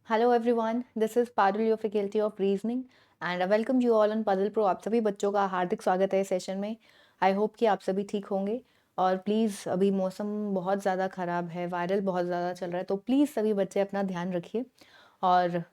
Hello everyone, this is Parul your faculty of reasoning and I welcome you all on puzzle pro. आप सभी बच्चों का हार्दिक स्वागत है इस सेशन में। आई होप कि आप सभी ठीक होंगे और प्लीज़ अभी मौसम बहुत ज़्यादा ख़राब है, वायरल बहुत ज़्यादा चल रहा है, तो प्लीज़ सभी बच्चे अपना ध्यान रखिए। और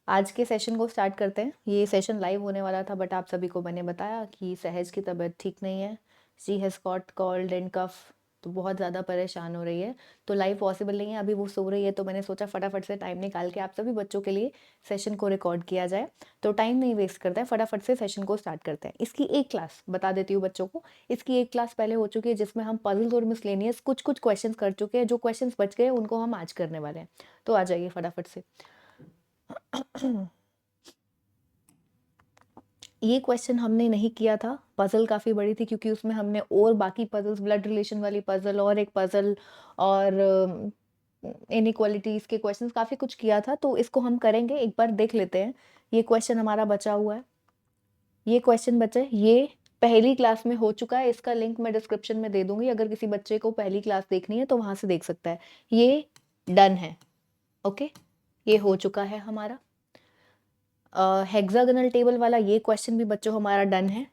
आज के सेशन को स्टार्ट करते हैं। ये सेशन लाइव होने वाला था बट आप सभी को मैंने बताया कि सहज की तबीयत ठीक नहीं है। She has got cold and cough, तो बहुत ज़्यादा परेशान हो रही है, तो लाइव पॉसिबल नहीं है। अभी वो सो रही है, तो मैंने सोचा फटाफट से टाइम निकाल के आप सभी बच्चों के लिए सेशन को रिकॉर्ड किया जाए। तो टाइम नहीं वेस्ट करते हैं, फटाफट से सेशन को स्टार्ट करते हैं। इसकी एक क्लास बता देती हूँ बच्चों को। इसकी एक क्लास पहले हो चुकी है जिसमें हम पजल्स और मिसलेनियस कुछ कुछ क्वेश्चंस कर चुके हैं। जो क्वेश्चंस बच गए उनको हम आज करने वाले हैं, तो आ जाइए फटाफट से। ये क्वेश्चन हमने नहीं किया था, पजल काफ़ी बड़ी थी क्योंकि उसमें हमने और बाकी पजल्स, ब्लड रिलेशन वाली पजल और एक पजल और इनइक्वालिटीज़ के क्वेश्चंस काफ़ी कुछ किया था, तो इसको हम करेंगे। एक बार देख लेते हैं। ये क्वेश्चन हमारा बचा हुआ है, ये क्वेश्चन बचा है, ये पहली क्लास में हो चुका है। इसका लिंक मैं डिस्क्रिप्शन में दे दूंगी, अगर किसी बच्चे को पहली क्लास देखनी है तो वहाँ से देख सकता है। ये डन है, ओके, ये हो चुका है हमारा। हेक्सागोनल टेबल वाला ये क्वेश्चन भी बच्चों हमारा डन है,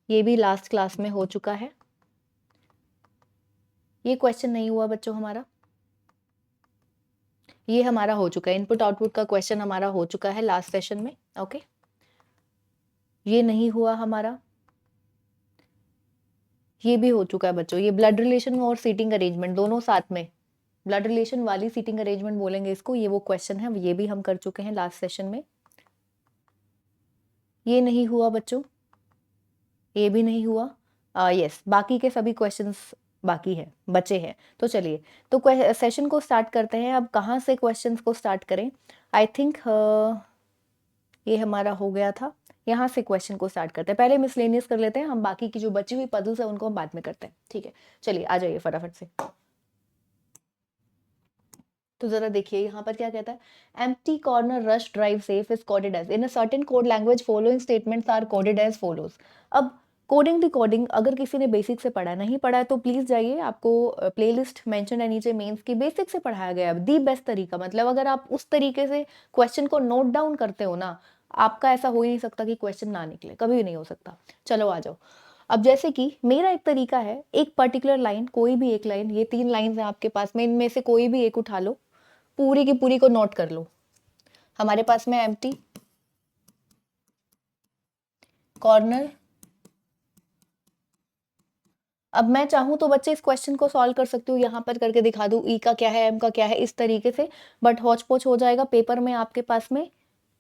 ये भी लास्ट क्लास में हो चुका है। ये क्वेश्चन नहीं हुआ बच्चों हमारा, ये हमारा हो चुका है। इनपुट आउटपुट का क्वेश्चन हमारा हो चुका है लास्ट सेशन में, ओके। ये नहीं हुआ हमारा, ये भी हो चुका है बच्चों। ये ब्लड रिलेशन और सीटिंग अरेंजमेंट दोनों साथ में, ब्लड रिलेशन वाली सीटिंग अरेंजमेंट बोलेंगे इसको, ये वो क्वेश्चन है, ये भी हम कर चुके हैं लास्ट सेशन में। ये नहीं हुआ बच्चों, ये भी नहीं हुआ। यस, बाकी के सभी क्वेश्चंस बाकी है, बचे हैं। तो चलिए, तो सेशन को स्टार्ट करते हैं। अब कहाँ से क्वेश्चंस को स्टार्ट करें? आई थिंक ये हमारा हो गया था, यहाँ से क्वेश्चन को स्टार्ट करते हैं। पहले मिसलेनियस कर लेते हैं हम, बाकी की जो बची हुई पजल्स है उनको हम बाद में करते हैं, ठीक है। चलिए आ जाइए फटाफट से। तो जरा देखिए यहाँ पर क्या कहता है। Empty corner rush drive safe is coded as in a certain code language following statements are coded as follows. अब कोडिंग डिकोडिंग अगर किसी ने बेसिक से पढ़ा, नहीं पढ़ा है तो प्लीज जाइए, आपको प्लेलिस्ट मेंशन है नीचे, मेंस की बेसिक से पढ़ाया गया है। दी बेस्ट तरीका, मतलब अगर आप उस तरीके से क्वेश्चन को नोट डाउन करते हो ना, आपका ऐसा हो ही नहीं सकता कि क्वेश्चन ना निकले, कभी भी नहीं हो सकता। चलो आ जाओ। अब जैसे कि मेरा एक तरीका है, एक पर्टिकुलर लाइन, कोई भी एक लाइन, ये 3 लाइन है आपके पास में, इनमें से कोई भी एक उठा लो, पूरी की पूरी को नोट कर लो। हमारे पास में एम्प्टी कॉर्नर। अब मैं चाहूं तो बच्चे इस क्वेश्चन को सॉल्व कर सकती हूँ, यहाँ पर करके दिखा दूँ ई का क्या है, एम का क्या है, इस तरीके से, बट हौच पौच हो जाएगा। पेपर में आपके पास में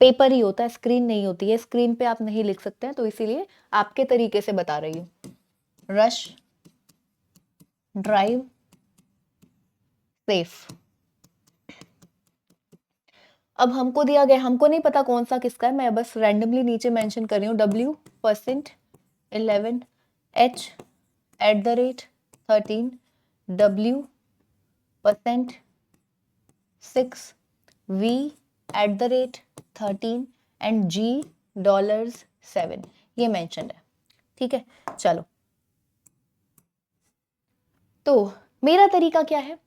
पेपर ही होता है, स्क्रीन नहीं होती है, स्क्रीन पे आप नहीं लिख सकते हैं, तो इसीलिए आपके तरीके से बता रही हूँ। Rush drive safe. अब हमको दिया गया, हमको नहीं पता कौन सा किसका है, मैं बस रैंडमली नीचे मेंशन कर रही हूँ। W% 11 H@13 W%6 V@13 and G$7 ये मेंशन है, ठीक है। चलो, तो मेरा तरीका क्या है?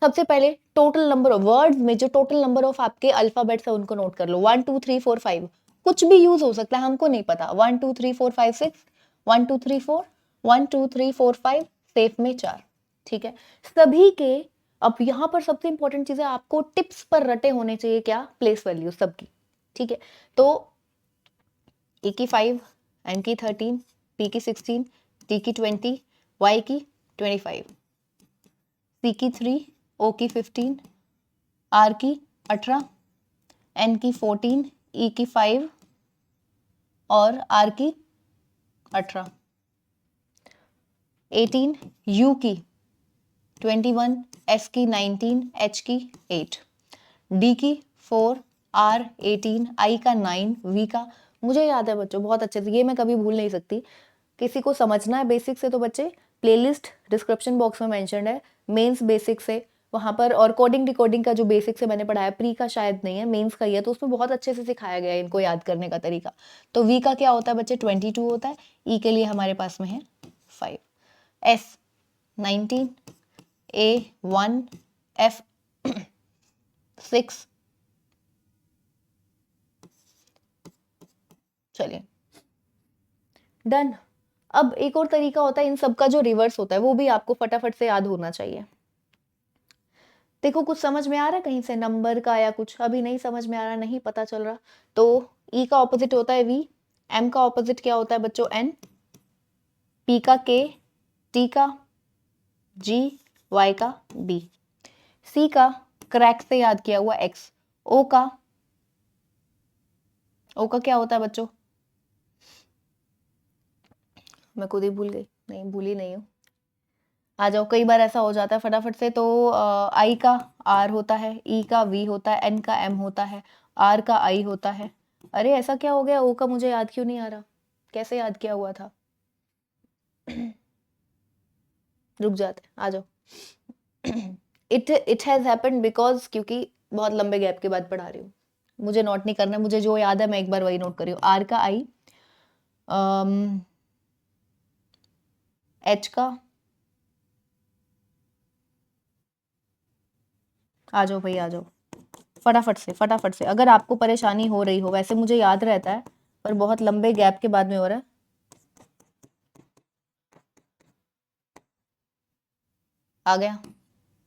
सबसे पहले टोटल नंबर ऑफ वर्ड्स में जो टोटल नंबर ऑफ आपके अल्फाबेट्स है उनको नोट कर लो। 1 2 3 4 5, कुछ भी यूज हो सकता है, हमको नहीं पता। 1 2 3 4 5 6, 1 2 3 4, 1 2 3 4 5, सेफ में 4, ठीक है। सभी के, अब यहाँ पर सबसे इंपॉर्टेंट चीज है, आपको टिप्स पर रटे होने चाहिए क्या, प्लेस वैल्यू सबकी, ठीक है। तो ए की 5, एम की 13, पी की 16, टी की 20, वाई की 25, सी की 3, ओ की 15, आर की 18, एन की 14, ई की 5 और आर की 18, 18, यू की 21, एस की 19, एच की 8, डी की 4, आर 18, आई का 9, वी का, मुझे याद है बच्चों बहुत अच्छे से, ये मैं कभी भूल नहीं सकती। किसी को समझना है बेसिक से तो बच्चे प्लेलिस्ट डिस्क्रिप्शन बॉक्स में मेंशन्ड है, मेंस बेसिक से, वहां पर। और कोडिंग डिकोडिंग का जो बेसिक से मैंने पढ़ाया, प्री का शायद नहीं है, मेंस का ही है, तो उसमें बहुत अच्छे से सिखाया गया है इनको याद करने का तरीका। तो वी का क्या होता है बच्चे, 22 होता है। ई के लिए हमारे पास में है 5, एस 19, ए 1, एफ 6, चलिए डन। अब एक और तरीका होता है इन सब का जो रिवर्स होता है, वो भी आपको फटाफट से याद होना चाहिए। देखो कुछ समझ में आ रहा है कहीं से नंबर का या कुछ? अभी नहीं समझ में आ रहा, नहीं पता चल रहा, तो ई का ऑपोजिट होता है वी, एम का ऑपोजिट क्या होता है बच्चों? एन, पी का के, टी का जी, वाई का बी, सी का क्रैक से याद किया हुआ एक्स, ओ का क्या होता है बच्चों? मैं खुद ही भूल गई, नहीं भूली नहीं हूँ, आ जाओ। कई बार ऐसा हो जाता है फटाफट से, तो आई का आर होता है, ई का वी होता है, एन का एम होता है, आर का आई होता है। अरे ऐसा क्या हो गया, ओ का मुझे याद क्यों नहीं आ रहा? कैसे याद किया हुआ था? रुक जाते, आ जाओ। इट हैज हैपेंड बिकॉज, क्योंकि बहुत लंबे गैप के बाद पढ़ा रही हूँ, मुझे नोट नहीं करना, मुझे जो याद है मैं एक बार वही नोट कर रही हूँ। आर का आई, एच का, आ जाओ भाई आ जाओ, फटाफट से फटाफट से। अगर आपको परेशानी हो रही हो, वैसे मुझे याद रहता है पर बहुत लंबे गैप के बाद में हो रहा है। आ गया।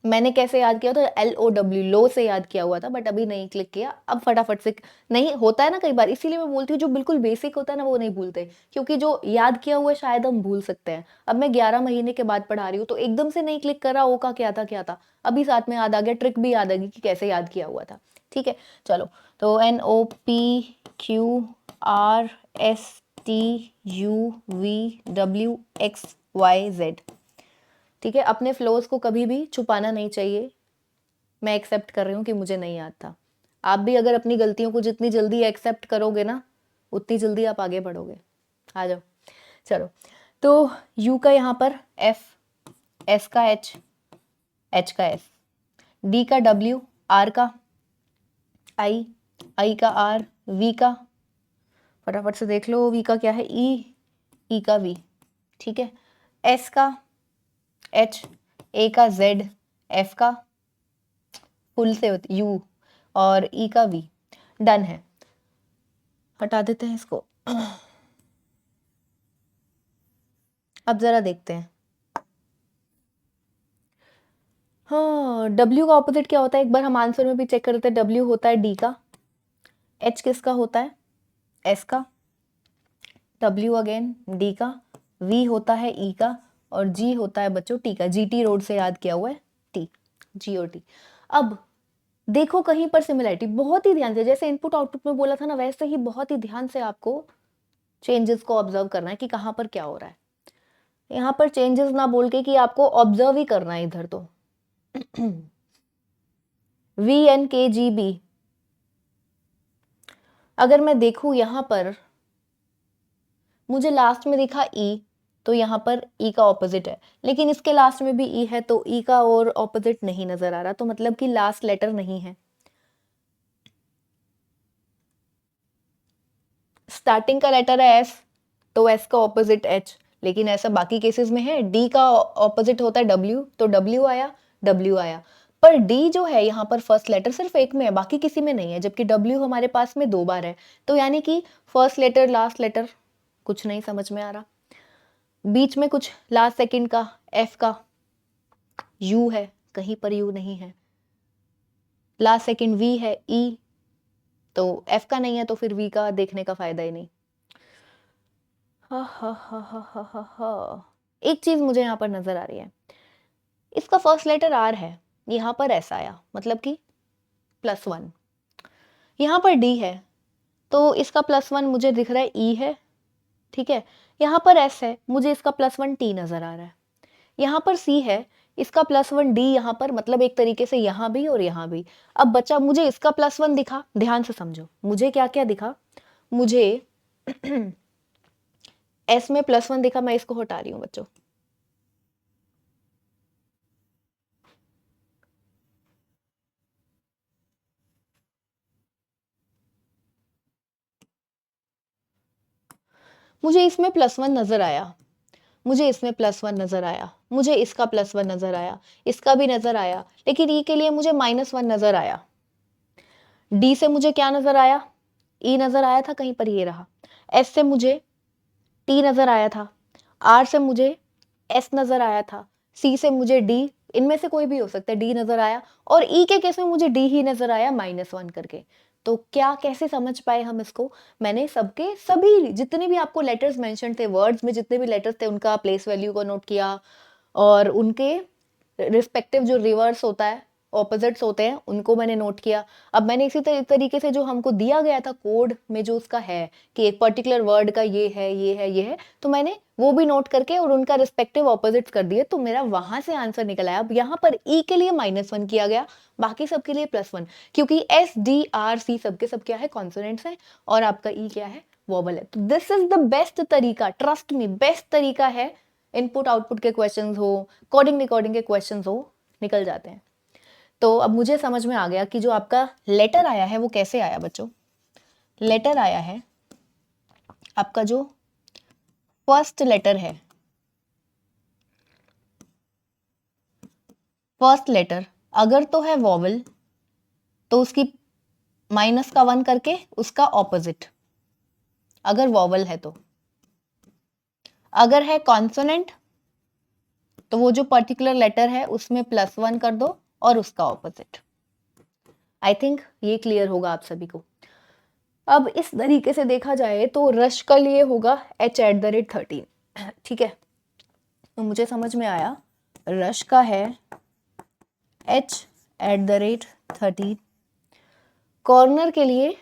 मैंने कैसे याद किया था? LOW, लो से याद किया हुआ था, बट अभी नहीं क्लिक किया। अब फटाफट से, नहीं होता है ना कई बार, इसीलिए मैं बोलती हूँ जो बिल्कुल बेसिक होता है ना वो नहीं भूलते, क्योंकि जो याद किया हुआ है शायद हम भूल सकते हैं। अब मैं 11 महीने के बाद पढ़ा रही हूँ, तो एकदम से नहीं क्लिक करा ओ का क्या था क्या था, अभी साथ में याद आ गया, ट्रिक भी याद आ गई कि कैसे याद किया हुआ था। ठीक है चलो, तो NOPQRSTUVWXYZ। ठीक है, अपने फ्लोज को कभी भी छुपाना नहीं चाहिए। मैं एक्सेप्ट कर रही हूँ कि मुझे नहीं याद था। आप भी अगर अपनी गलतियों को जितनी जल्दी एक्सेप्ट करोगे ना, उतनी जल्दी आप आगे बढ़ोगे। आ जाओ चलो, तो यू का यहाँ पर एफ, एस का एच, एच का एस, डी का डब्ल्यू, आर का आई, आई का आर, वी का फटाफट से देख लो, वी का क्या है? ई, ई का वी। ठीक है, एस का एच, ए का जेड, एफ का फुल से होती यू, और ई का वी। डन है, हटा देते हैं इसको। अब जरा देखते हैं, हाँ डब्ल्यू का ऑपोजिट क्या होता है? एक बार हम आंसर में भी चेक करते हैं। डब्ल्यू होता है डी का, एच किसका होता है? एस का, डब्ल्यू अगेन डी का, वी होता है ई का, और जी होता है बच्चों टी का। जीटी रोड से याद किया हुआ है, टी, जी और टी। अब देखो कहीं पर सिमिलरिटी, बहुत ही ध्यान से, जैसे इनपुट आउटपुट में बोला था ना, वैसे ही बहुत ही ध्यान से आपको चेंजेस को ऑब्जर्व करना है कि कहाँ पर क्या हो रहा है। यहाँ पर चेंजेस ना बोल के कि आपको ऑब्जर्व ही करना है इधर। तो VNKGB, अगर मैं देखूं यहाँ पर मुझे लास्ट में दिखा ई, तो यहाँ पर ई का ऑपोजिट है, लेकिन इसके लास्ट में भी ई है, तो ई का और ऑपोजिट नहीं नजर आ रहा, तो मतलब कि लास्ट लेटर नहीं है। स्टार्टिंग का लेटर है एस, तो एस का ऑपोजिट एच, लेकिन ऐसा बाकी केसेस में है। डी का ऑपोजिट होता है डब्ल्यू, तो डब्ल्यू आया, डब्ल्यू आया। पर डी जो है यहाँ पर फर्स्ट लेटर सिर्फ एक में है, बाकी किसी में नहीं है, जबकि डब्ल्यू हमारे पास में 2 बार है, तो यानी कि फर्स्ट लेटर लास्ट लेटर कुछ नहीं समझ में आ रहा। बीच में कुछ लास्ट सेकंड का एफ का यू है, कहीं पर यू नहीं है। लास्ट सेकंड वी है, ई, तो एफ का नहीं है, तो फिर वी का देखने का फायदा ही नहीं। हा हा हा हा हा हा हा। एक चीज मुझे यहाँ पर नजर आ रही है, इसका फर्स्ट लेटर आर है, यहाँ पर एस आया, मतलब कि +1। यहाँ पर डी है, तो इसका +1 मुझे दिख रहा है ई है। ठीक है, यहाँ पर एस है, मुझे इसका +1 टी नजर आ रहा है। यहाँ पर सी है, इसका +1 डी यहाँ पर, मतलब एक तरीके से यहाँ भी और यहाँ भी। अब बच्चा, मुझे इसका +1 दिखा, ध्यान से समझो, मुझे क्या क्या दिखा? मुझे एस में +1 दिखा, मैं इसको हटा रही हूँ बच्चों। मुझे इसमें +1 नजर आया, मुझे इसमें +1 नजर आया, मुझे इसका +1 नजर आया, इसका भी नजर आया, लेकिन ई के लिए मुझे -1 नजर आया। डी से मुझे क्या नजर आया? ई नजर आया था कहीं पर, ये रहा। एस से मुझे टी नजर आया था, आर से मुझे एस नजर आया था, सी से मुझे डी, इनमें से कोई भी हो सकता है, डी नजर आया, और ई के केस में मुझे डी ही नजर आया -1 करके। तो क्या कैसे समझ पाए हम इसको? मैंने सबके सभी जितने भी आपको लेटर्स मेंशन थे, वर्ड्स में जितने भी लेटर्स थे उनका प्लेस वैल्यू को नोट किया, और उनके रिस्पेक्टिव जो रिवर्स होता है, ऑपोजिट्स होते हैं, उनको मैंने नोट किया। अब मैंने इसी तरीके से जो हमको दिया गया था कोड में जो उसका है कि एक पर्टिकुलर वर्ड का ये है, ये है, ये है, तो मैंने वो भी नोट करके और उनका रिस्पेक्टिव ऑपोजिट्स कर दिए, तो मेरा वहां से आंसर निकल आया। अब यहाँ पर ई के लिए -1 किया गया, बाकी सबके लिए +1, क्योंकि एस डी आर सी सबके सब क्या है, कॉन्सोनेंट्स है, और आपका ई क्या है, वोवल है। तो दिस इज द बेस्ट तरीका, ट्रस्ट मी, बेस्ट तरीका है। इनपुट आउटपुट के क्वेश्चंस हो, कोडिंग रिकॉर्डिंग के क्वेश्चंस हो, निकल जाते हैं। तो अब मुझे समझ में आ गया कि जो आपका लेटर आया है वो कैसे आया बच्चों। लेटर आया है आपका जो फर्स्ट लेटर है, फर्स्ट लेटर अगर तो है वॉवल तो उसकी -1 करके उसका ऑपोजिट, अगर वॉवल है तो। अगर है कॉन्सोनेंट तो वो जो पर्टिकुलर लेटर है उसमें +1 कर दो और उसका ऑपोजिट। आई थिंक ये क्लियर होगा आप सभी को। अब इस तरीके से देखा जाए तो रश का लिए होगा h@13, ठीक है। तो मुझे समझ में आया रश का है h@13। कॉर्नर के लिए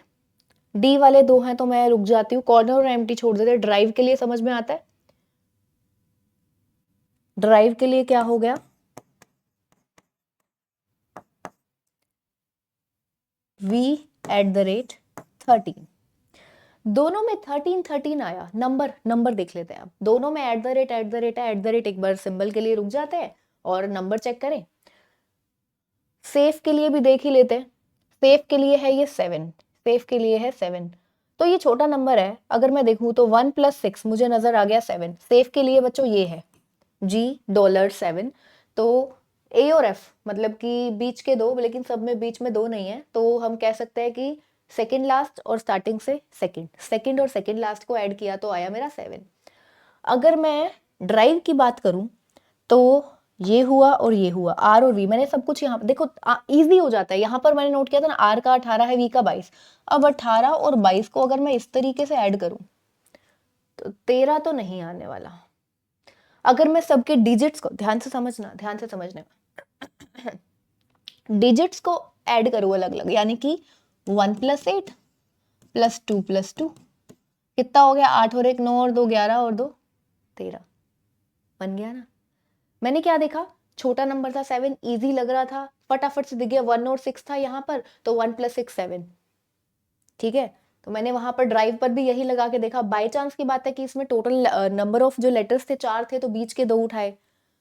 डी वाले 2 हैं तो मैं रुक जाती हूँ, कॉर्नर और एम्प्टी छोड़ देते हैं। ड्राइव के लिए समझ में आता है, ड्राइव के लिए क्या हो गया, v@13। दोनों में 13 आया, नंबर देख लेते हैं। अब दोनों में @ एक बार सिंबल के लिए रुक जाते हैं और नंबर चेक करें। सेफ के लिए भी देख ही लेते हैं, सेफ के लिए है ये 7, सेफ के लिए है 7, तो ये छोटा नंबर है। अगर मैं देखूं तो 1 + 6 मुझे नजर आ गया 7, सेफ के लिए बच्चों ये है $7। तो ए और एफ मतलब कि बीच के दो, लेकिन सब में बीच में दो नहीं है, तो हम कह सकते हैं कि सेकंड लास्ट और स्टार्टिंग से सेकंड और सेकंड लास्ट को ऐड किया तो आया मेरा 7। अगर मैं ड्राइव की बात करूं तो ये हुआ और ये हुआ, आर और वी, मैंने सब कुछ यहाँ देखो इजी हो जाता है। यहाँ पर मैंने नोट किया था ना, आर का 18 है, वी का 22। अब 18 और 22 को अगर मैं इस तरीके से ऐड करूं तो 13 तो नहीं आने वाला। अगर मैं सबके डिजिट्स को ध्यान से समझने डिजिट्स को ऐड करूं अलग अलग, यानी कि 1 + 8 + 2 + 2 कितना हो गया, 8 और 1 9 और 2 11 और 2 13, बन गया ना। मैंने क्या देखा, छोटा नंबर था 7, इजी लग रहा था, फटाफट से दिख गया। 1 और 6 था यहाँ पर, तो 1 + 6 7, ठीक है। तो मैंने वहां पर ड्राइव पर भी यही लगा के देखा। बाय चांस की बात है कि इसमें टोटल नंबर ऑफ जो लेटर्स थे 4 थे, तो बीच के 2 उठाए।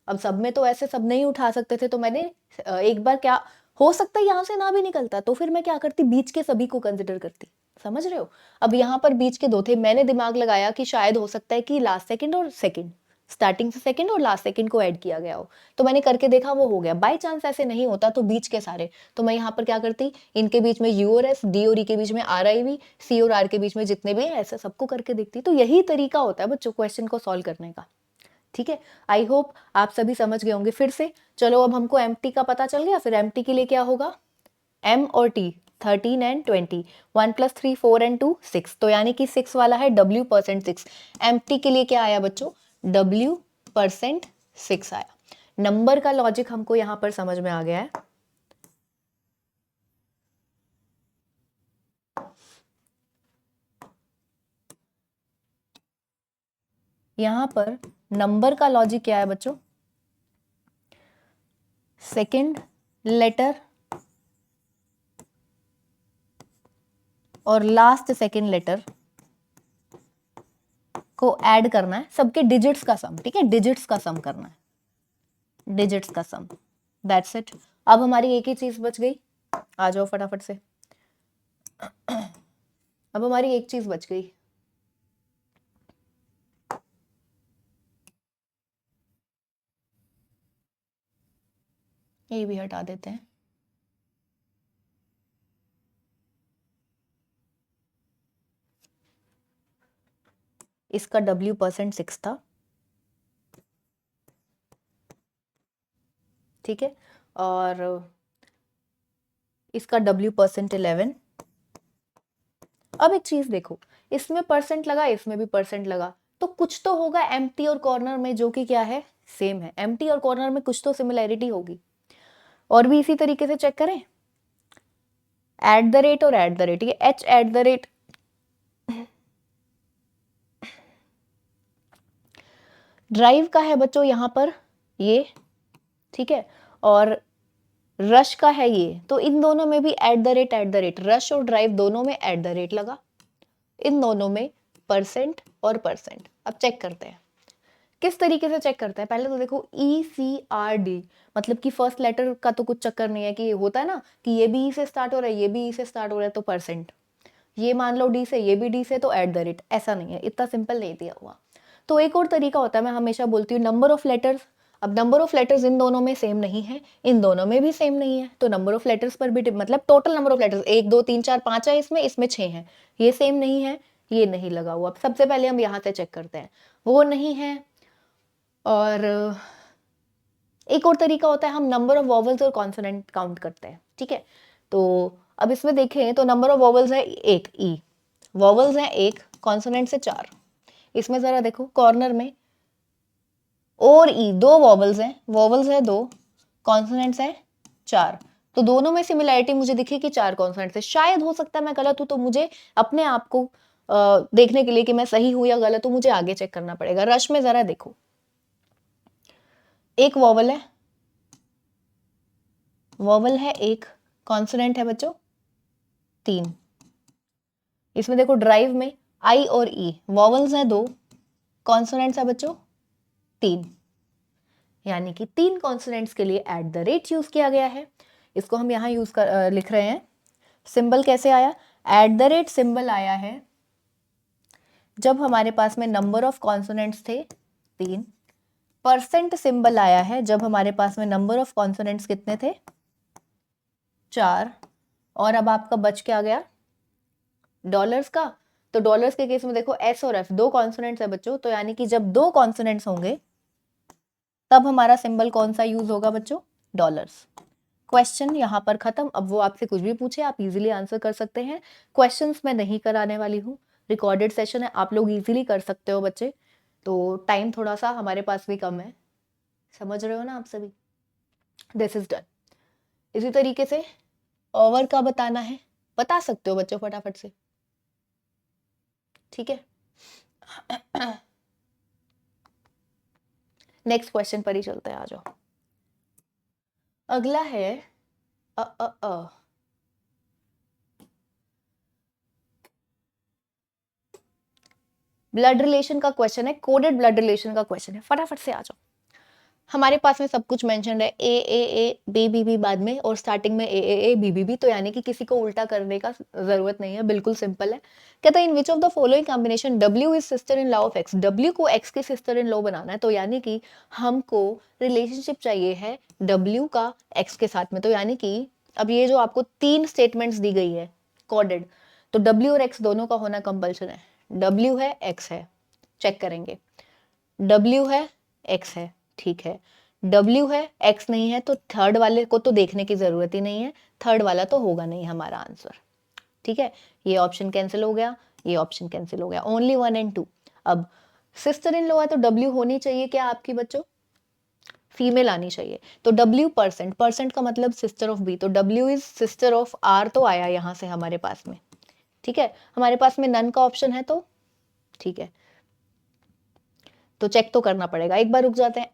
अब सब में तो ऐसे सब नहीं उठा सकते थे, तो मैंने एक बार क्या हो सकता है यहाँ से ना भी निकलता, तो फिर मैं क्या करती, बीच के सभी को कंसिडर करती। समझ रहे हो? अब यहाँ पर बीच के 2 थे, मैंने दिमाग लगाया कि शायद हो सकता है कि लास्ट सेकंड और सेकंड, स्टार्टिंग से सेकंड और लास्ट सेकंड को ऐड किया गया हो। तो मैंने करके देखा, वो हो गया। बाय चांस ऐसे नहीं होता तो बीच के सारे, तो मैं यहाँ पर क्या करती, इनके बीच में यू और एस, डी और ई के बीच में आर आई वी, सी और आर के बीच में जितने भी हैं, ऐसा सबको करके देखती। तो यही तरीका होता है बच्चों क्वेश्चन को सॉल्व करने का, ठीक है। आई होप आप सभी समझ गए होंगे। फिर से चलो, अब हमको एम्प्टी का पता चल गया, फिर एम्प्टी के लिए क्या होगा, एम और टी 13 एंड 20, 1 + 3 4 एंड 2 6, तो यानी कि 6 वाला है W%6। एम्प्टी के लिए क्या आया बच्चों, W%6 आया। नंबर का लॉजिक हमको यहां पर समझ में आ गया है। यहां पर नंबर का लॉजिक क्या है बच्चों, सेकंड लेटर और लास्ट सेकंड लेटर को ऐड करना है, सबके डिजिट्स का सम, ठीक है, डिजिट्स का सम करना है, डिजिट्स का सम, दैट्स इट। अब हमारी एक ही चीज बच गई, आ जाओ फटाफट से। अब हमारी एक चीज बच गई, ये भी हटा देते हैं। इसका W% 6 था, ठीक है, और इसका W% 11। अब एक चीज देखो, इसमें परसेंट लगा, इसमें भी परसेंट लगा, तो कुछ तो होगा एम्प्टी और कॉर्नर में जो कि क्या है, सेम है। एम्प्टी और कॉर्नर में कुछ तो सिमिलैरिटी होगी। और भी इसी तरीके से चेक करें, एट द रेट और एट द रेट, ये H eight the rate drive का है बच्चों यहाँ पर ये, ठीक है, और रश का है ये, तो इन दोनों में भी एट द रेट, रश और ड्राइव दोनों में एट द रेट लगा, इन दोनों में परसेंट और परसेंट। अब चेक करते हैं किस तरीके से चेक करते हैं। पहले तो देखो ECRD, मतलब कि फर्स्ट लेटर का तो कुछ चक्कर नहीं है, कि होता है ना कि ये भी ई से स्टार्ट हो रहा है, ये भी ई से स्टार्ट हो रहा है तो परसेंट, ये मान लो डी से, ये भी डी से, तो एट द रेट। ऐसा नहीं है, इतना सिंपल नहीं दिया हुआ। तो एक और तरीका होता है, मैं हमेशा बोलती हूँ नंबर ऑफ लेटर्स। अब नंबर ऑफ लेटर्स इन दोनों में सेम नहीं है, इन दोनों में भी सेम नहीं है, तो नंबर ऑफ लेटर्स पर भी मतलब टोटल नंबर ऑफ लेटर्स 1 2 3 4 5 है, इसमें 6 है, ये सेम नहीं है, ये नहीं लगा हुआ। अब सबसे पहले हम यहाँ से चेक करते हैं, वो नहीं है। और एक और तरीका होता है, हम नंबर ऑफ वॉवल्स और कॉन्सोनेंट काउंट करते हैं, ठीक है। तो अब इसमें देखें तो नंबर ऑफ वॉवल्स है 1 ई, वॉवल्स है 1, कॉन्सोनेंट से 4। इसमें जरा देखो कॉर्नर में और ई 2 वॉवल्स हैं, वॉवल्स है 2, कॉन्सोनेंट्स है 4, तो दोनों में सिमिलैरिटी मुझे दिखी कि 4 कॉन्सोनेंट्स है। शायद हो सकता है मैं गलत हूं, तो मुझे अपने आप को देखने के लिए कि मैं सही हूं या गलत हूं, मुझे आगे चेक करना पड़ेगा। रश में जरा देखो, एक वॉवल है, वॉवल है 1, कॉन्सोनेंट है बच्चों 3। इसमें देखो ड्राइव में आई और ई, वॉवल्स है 2, कॉन्सोनेंट्स है बच्चों 3, यानी कि 3 कॉन्सोनेंट्स के लिए एट द रेट यूज किया गया है। इसको हम यहाँ यूज कर लिख रहे हैं। सिंबल कैसे आया, एट द रेट सिंबल आया है जब हमारे पास में नंबर ऑफ कॉन्सोनेंट्स थे 3, परसेंट सिंबल आया है जब हमारे पास में नंबर ऑफ कॉन्सोनेंट्स कितने थे 4, और अब आपका बच क्या गया डॉलर्स का। तो डॉलर्स के केस में देखो एस और एफ 2 कॉन्सोनेंट्स है बच्चों, तो यानी कि जब 2 कॉन्सोनेंट्स होंगे तब हमारा सिंबल कौन सा यूज होगा बच्चों, डॉलर्स। क्वेश्चन यहाँ पर खत्म। अब वो आपसे कुछ भी पूछे आप इजीली आंसर कर सकते हैं। क्वेश्चंस मैं नहीं कराने वाली हूँ, रिकॉर्डेड सेशन है, आप लोग इजीली कर सकते हो बच्चे। तो टाइम थोड़ा सा हमारे पास भी कम है, समझ रहे हो ना आप सभी। This is done. इसी तरीके से ओवर का बताना है, बता सकते हो बच्चों फटाफट से, ठीक है। नेक्स्ट क्वेश्चन पर ही चलते हैं, आ जाओ। अगला है ब्लड रिलेशन का क्वेश्चन है, कोडेड ब्लड रिलेशन का क्वेश्चन है, फटाफट से आ जाओ। हमारे पास में सब कुछ मेंशन्ड है, ए बी बी बी बाद में, और स्टार्टिंग में ए बी बी बी, तो यानी कि किसी को उल्टा करने का जरूरत नहीं है, बिल्कुल सिंपल है। कहता है in which of the following combination W is sister in law of X, W को एक्स की सिस्टर इन लॉ बनाना है, तो यानी कि हमको रिलेशनशिप चाहिए है डब्ल्यू का एक्स के साथ में। तो यानी कि अब ये जो आपको 3 स्टेटमेंट्स दी गई है कोडेड, तो डब्ल्यू और एक्स दोनों का होना कंपल्सन है। डब्ल्यू है एक्स है, चेक करेंगे, डब्ल्यू है एक्स है, ठीक है, डब्ल्यू है एक्स नहीं है, तो थर्ड वाले को तो देखने की जरूरत ही नहीं है, थर्ड वाला तो होगा नहीं हमारा आंसर, ठीक है। ये ऑप्शन कैंसिल हो गया, ये ऑप्शन कैंसिल हो गया, ओनली 1 and 2। अब सिस्टर इन लॉ है तो डब्ल्यू होनी चाहिए क्या आपकी बच्चों, फीमेल आनी चाहिए, तो डब्ल्यू परसेंट, परसेंट का मतलब सिस्टर ऑफ बी, तो W is sister of R, तो आया यहां से हमारे पास में, ठीक है। हमारे पास में नन का ऑप्शन है तो ठीक है, तो चेक तो करना पड़ेगा, एक बार रुक जाते हैं।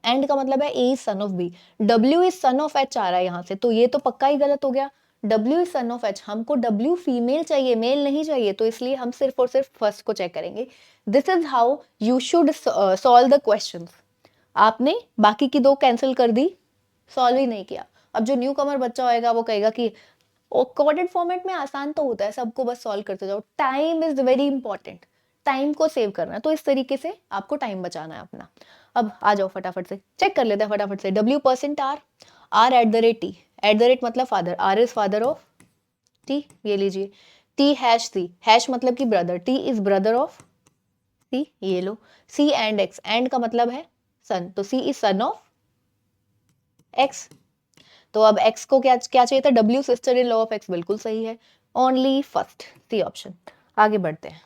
एंड का मतलब है A is son of B, W is son of H आ रहा है यहाँ से, तो ये तो पक्का ही गलत हो गया। W is son of H, हमको डब्ल्यू फीमेल चाहिए, मेल नहीं चाहिए, तो इसलिए हम सिर्फ और सिर्फ फर्स्ट को चेक करेंगे। This is how you should solve the question. आपने बाकी की 2 कैंसिल कर दी, सॉल्व ही नहीं किया। अब जो न्यू कमर बच्चा होएगा वो कहेगा कि कोडेड फॉर्मेट में आसान तो होता है, सबको बस सॉल्व करते जाओ, time is very important, time को सेव करना है, तो इस तरीके से आपको टाइम बचाना है अपना। अब आ जाओ फटाफट से चेक कर लेते हैं फटाफट से। W percent R, R at the rate T, at the rate मतलब father, R is father of T, ये लीजिए, टी हैश टी, हैश मतलब कि brother, T is brother of C ये लो, सी एंड एक्स, एंड का मतलब है सन, तो C is son of X. तो अब एक्स को क्या क्या चाहिए था, W sister in law of X, बिल्कुल सही है, ओनली फर्स्ट सी ऑप्शन। आगे बढ़ते हैं,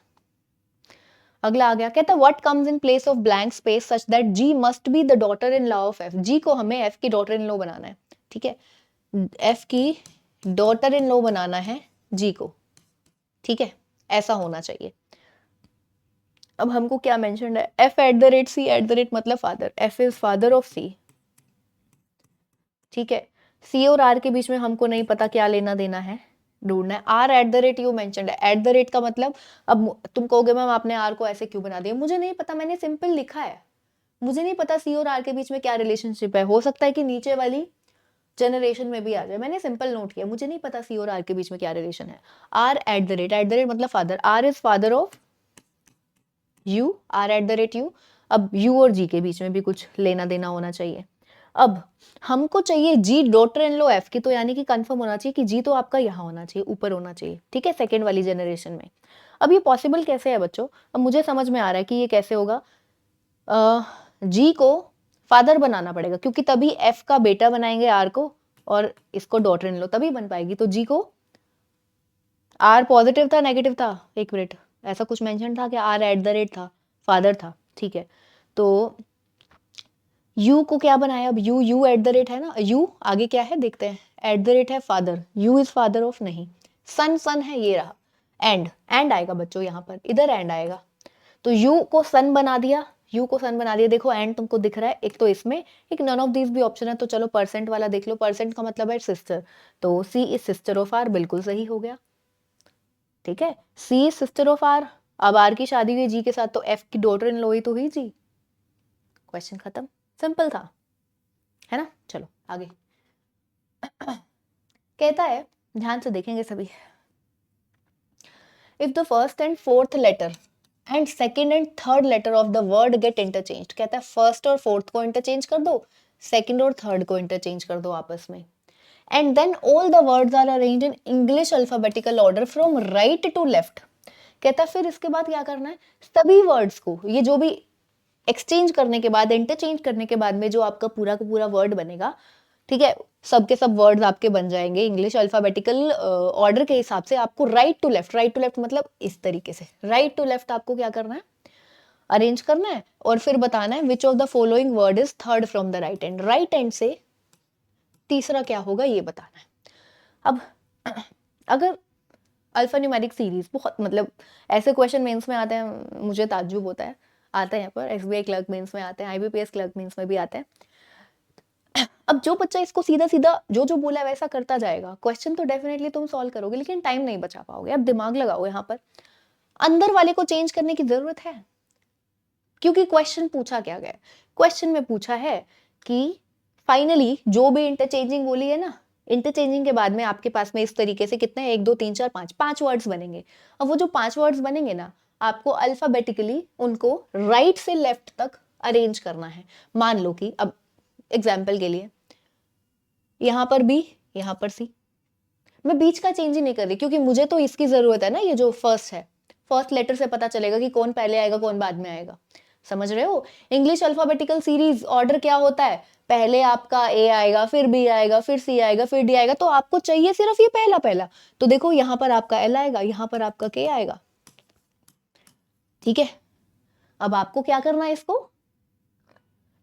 अगला आ गया, कहता है what comes in place of blank space such that G must be the daughter in law of F. G को हमें एफ की डॉटर इन लॉ बनाना है, ठीक है, एफ की डॉटर इन लॉ बनाना है जी को, ठीक है, ऐसा होना चाहिए। अब हमको क्या मेंशन है, F at the rate C at the rate मतलब father, F is father of C, ठीक है। सी और आर के बीच में हमको नहीं पता क्या लेना देना है, ढूंढना है। R at the rate U mentioned है, एट द रेट का मतलब, अब तुम कहोगे मैम आपने आर को ऐसे क्यों बना दिया, मुझे नहीं पता, मैंने सिंपल लिखा है, मुझे नहीं पता सी और आर के बीच में क्या रिलेशनशिप है, हो सकता है कि नीचे वाली जनरेशन में भी आ जाए, मैंने सिंपल नोट किया, मुझे नहीं पता सी और आर के बीच में क्या रिलेशन है। आर एट द रेट मतलब father, R is father of U, R at the rate U. अब यू और जी के बीच में भी कुछ लेना देना होना चाहिए। अब हमको चाहिए जी डॉटर इन लॉ एफ की, तो यानी कि कंफर्म होना चाहिए कि जी तो आपका यहाँ होना चाहिए, ऊपर होना चाहिए, ठीक है, सेकेंड वाली जनरेशन में। अब ये पॉसिबल कैसे है बच्चों, अब मुझे समझ में आ रहा है कि ये कैसे होगा, जी को फादर बनाना पड़ेगा, क्योंकि तभी एफ का बेटा बनाएंगे आर को, और इसको डॉटर इन लॉ तभी बन पाएगी। तो जी को, आर पॉजिटिव था नेगेटिव था, एक मिनट, ऐसा कुछ मेंशन था कि आर एट द रेट था, फादर था, ठीक है। तो यू को क्या बनाया, अब यू एट द रेट है ना, यू आगे क्या है देखते हैं, एट द रेट है father, you is father of, नहीं, सन है, ये रहा, एंड आएगा बच्चों, यहाँ पर इधर एंड आएगा, तो यू को सन बना दिया, यू को सन बना दिया, देखो एंड तुमको दिख रहा है, एक तो इसमें, एक नन ऑफ दीज भी ऑप्शन है, तो चलो परसेंट वाला देख लो, परसेंट का मतलब है सिस्टर, तो C is sister of are, बिल्कुल सही हो गया, ठीक है, सी इज सिस्टर ऑफ आर। अब आर की शादी हुई जी के साथ, तो एफ की डॉटर इन लॉ ही तो हुई जी, क्वेश्चन खत्म, सिंपल था, है ना। चलो आगे कहता है, ध्यान से देखेंगे सभी, if the first and fourth letter and second and third letter of the word get interchange, कहता है फर्स्ट और फोर्थ को इंटरचेंज कर दो, सेकेंड और थर्ड को इंटरचेंज कर दो आपस में, and then all the words are arranged in English alphabetical order from right to left. कहता है फिर इसके बाद क्या करना है, सभी वर्ड्स को, ये जो भी एक्सचेंज करने के बाद, इंटरचेंज करने के बाद में जो आपका पूरा का पूरा वर्ड बनेगा, ठीक है, सबके सब वर्ड्स आपके बन जाएंगे इंग्लिश अल्फाबेटिकल ऑर्डर के हिसाब से। आपको राइट टू लेफ्ट मतलब इस तरीके से, राइट टू लेफ्ट आपको क्या करना है, अरेंज करना है, और फिर बताना है विच of the following word is third from the right and, right and से तीसरा क्या होगा ये बताना है। अब अगर अल्फा न्यूमेरिक सीरीज, बहुत मतलब ऐसे क्वेश्चन मेंस में आते हैं, मुझे ताज्जुब होता है, आते हैं यहाँ पर, एसबीआई क्लर्क मेंस में आते हैं, आईबीपीएस क्लर्क मेंस में भी आते हैं। अब जो बच्चा इसको सीधा सीधा जो जो बोला है वैसा करता जाएगा, क्वेश्चन तो डेफिनेटली तुम सॉल्व करोगे, लेकिन टाइम नहीं बचा पाओगे। अब दिमाग लगाओ यहाँ पर, अंदर वाले को चेंज करने की जरूरत है, क्योंकि क्वेश्चन पूछा क्या गया, क्वेश्चन में पूछा है कि फाइनली जो भी इंटरचेंजिंग बोली है ना, इंटरचेंजिंग के बाद में आपके पास में इस तरीके से कितने, 1 2 3 4 5 5 वर्ड्स बनेंगे। अब वो जो 5 वर्ड्स बनेंगे ना, आपको अल्फाबेटिकली उनको राइट से लेफ्ट तक अरेंज करना है। मान लो कि अब एग्जाम्पल के लिए यहाँ पर बी, यहाँ पर सी, मैं बीच का चेंज ही नहीं कर रही, क्योंकि मुझे तो इसकी जरूरत है ना, ये जो फर्स्ट है, फर्स्ट लेटर से पता चलेगा कि कौन पहले आएगा कौन बाद में आएगा, समझ रहे हो। इंग्लिश अल्फाबेटिकल सीरीज ऑर्डर क्या होता है, पहले आपका ए आएगा, फिर बी आएगा, फिर सी आएगा, फिर डी आएगा, तो आपको चाहिए सिर्फ ये पहला पहला, तो देखो यहाँ पर आपका एल आएगा, यहाँ पर आपका के आएगा, ठीक है। अब आपको क्या करना है, इसको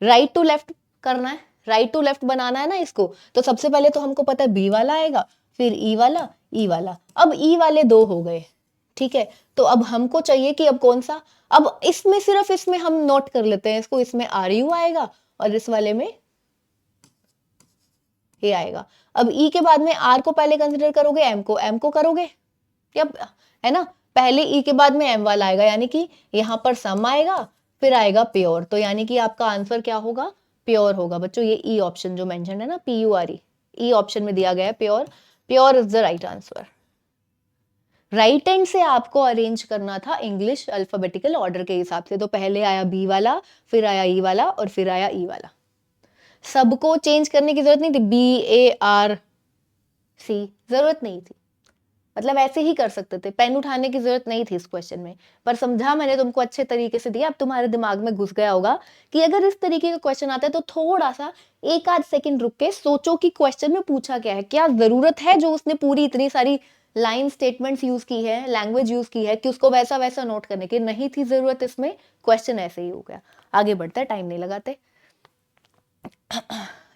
राइट टू लेफ्ट करना है, राइट टू लेफ्ट बनाना है ना इसको, तो सबसे पहले तो हमको पता है बी वाला आएगा, फिर ई वाला, ई वाला, अब ई वाले 2 हो गए, ठीक है। तो अब हमको चाहिए कि अब कौन सा, अब इसमें सिर्फ इसमें हम नोट कर लेते हैं इसको, इसमें आर यू आएगा और इस वाले में ये आएगा। अब ई के बाद में आर को पहले कंसिडर करोगे, एम को करोगे, या है ना, पहले ई के बाद में एम वाला आएगा, यानी कि यहाँ पर सम आएगा, फिर आएगा प्योर, तो यानी कि आपका आंसर क्या होगा, प्योर होगा बच्चों। ये ई ऑप्शन जो मेंशन है ना, PURE, ई ऑप्शन में दिया गया है pure, pure is the right answer. Right hand से आपको अरेंज करना था इंग्लिश अल्फाबेटिकल ऑर्डर के हिसाब से, तो पहले आया बी वाला, फिर आया ई वाला, और फिर आया ई वाला। सबको चेंज करने की जरूरत नहीं थी, BARC जरूरत नहीं थी, मतलब ऐसे ही कर सकते थे, पेन उठाने की जरूरत नहीं थी इस क्वेश्चन में, पर समझा मैंने तुमको अच्छे तरीके से दिया, अब तुम्हारे दिमाग में घुस गया होगा कि अगर इस तरीके का क्वेश्चन आता है तो थोड़ा सा एक आध सेकंड रुक के सोचो कि क्वेश्चन में पूछा क्या है, क्या जरूरत है जो उसने पूरी इतनी सारी लाइन स्टेटमेंट्स यूज की है, लैंग्वेज यूज की है कि उसको वैसा वैसा नोट करने की नहीं थी जरूरत, इसमें क्वेश्चन ऐसे ही हो गया। आगे बढ़ता है, टाइम नहीं लगाते।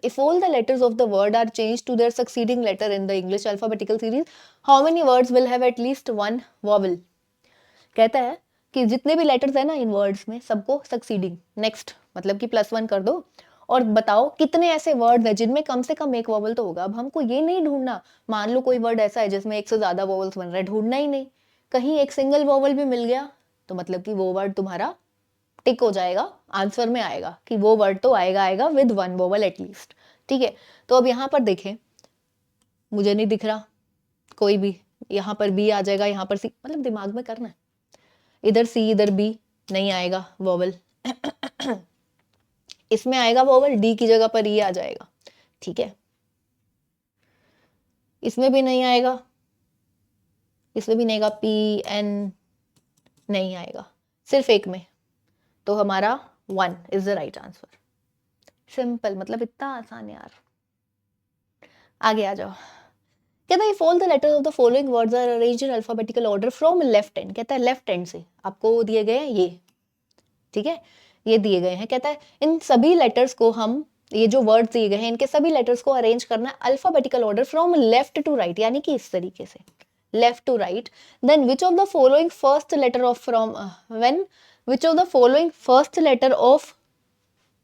If all the letters of the word are changed to their succeeding letter in the English alphabetical series, how many words will have at least one vowel? कहता है कि जितने भी लेटर्स है ना इन वर्ड्स में, सबको सक्सीडिंग नेक्स्ट मतलब कि +1 कर दो, और बताओ कितने ऐसे वर्ड्स हैं जिनमें कम से कम एक वॉवल तो होगा। अब हमको ये नहीं ढूंढना, मान लो कोई वर्ड ऐसा है जिसमें एक से ज्यादा वॉवल्स बन रहे हैं, ढूंढना ही नहीं, कहीं एक सिंगल वॉवल भी मिल गया तो मतलब कि वो वर्ड तुम्हारा टिक हो जाएगा, आंसर में आएगा कि वो वर्ड तो आएगा आएगा विद वन वोवल एटलीस्ट। ठीक है, तो अब यहाँ पर देखें, मुझे नहीं दिख रहा कोई भी, यहाँ पर बी आ जाएगा, यहाँ पर सी, मतलब दिमाग में करना है, इधर सी इधर बी, नहीं आएगा वोवल इसमें आएगा वोवल, डी की जगह पर ई आ जाएगा। ठीक है, इसमें भी नहीं आएगा, इसमें भी नहीं आएगा, पी एन नहीं आएगा, सिर्फ एक में, तो हमारा 1 is the right answer. Simple, मतलब इतना आसान यार। आगे आ जाओ, कहता है all the letters of the following words are arranged in alphabetical order from left hand. कहता है लेफ्ट हैंड से आपको दिए गए हैं ये, ठीक है, ये दिए गए हैं। कहता है इन सभी लेटर्स को हम, ये जो वर्ड्स दिए गए हैं इनके सभी लेटर्स को अरेंज करना है alphabetical order from left to right, यानी कि इस तरीके से left to right. Then which of the following first letter of from when which of the following first letter of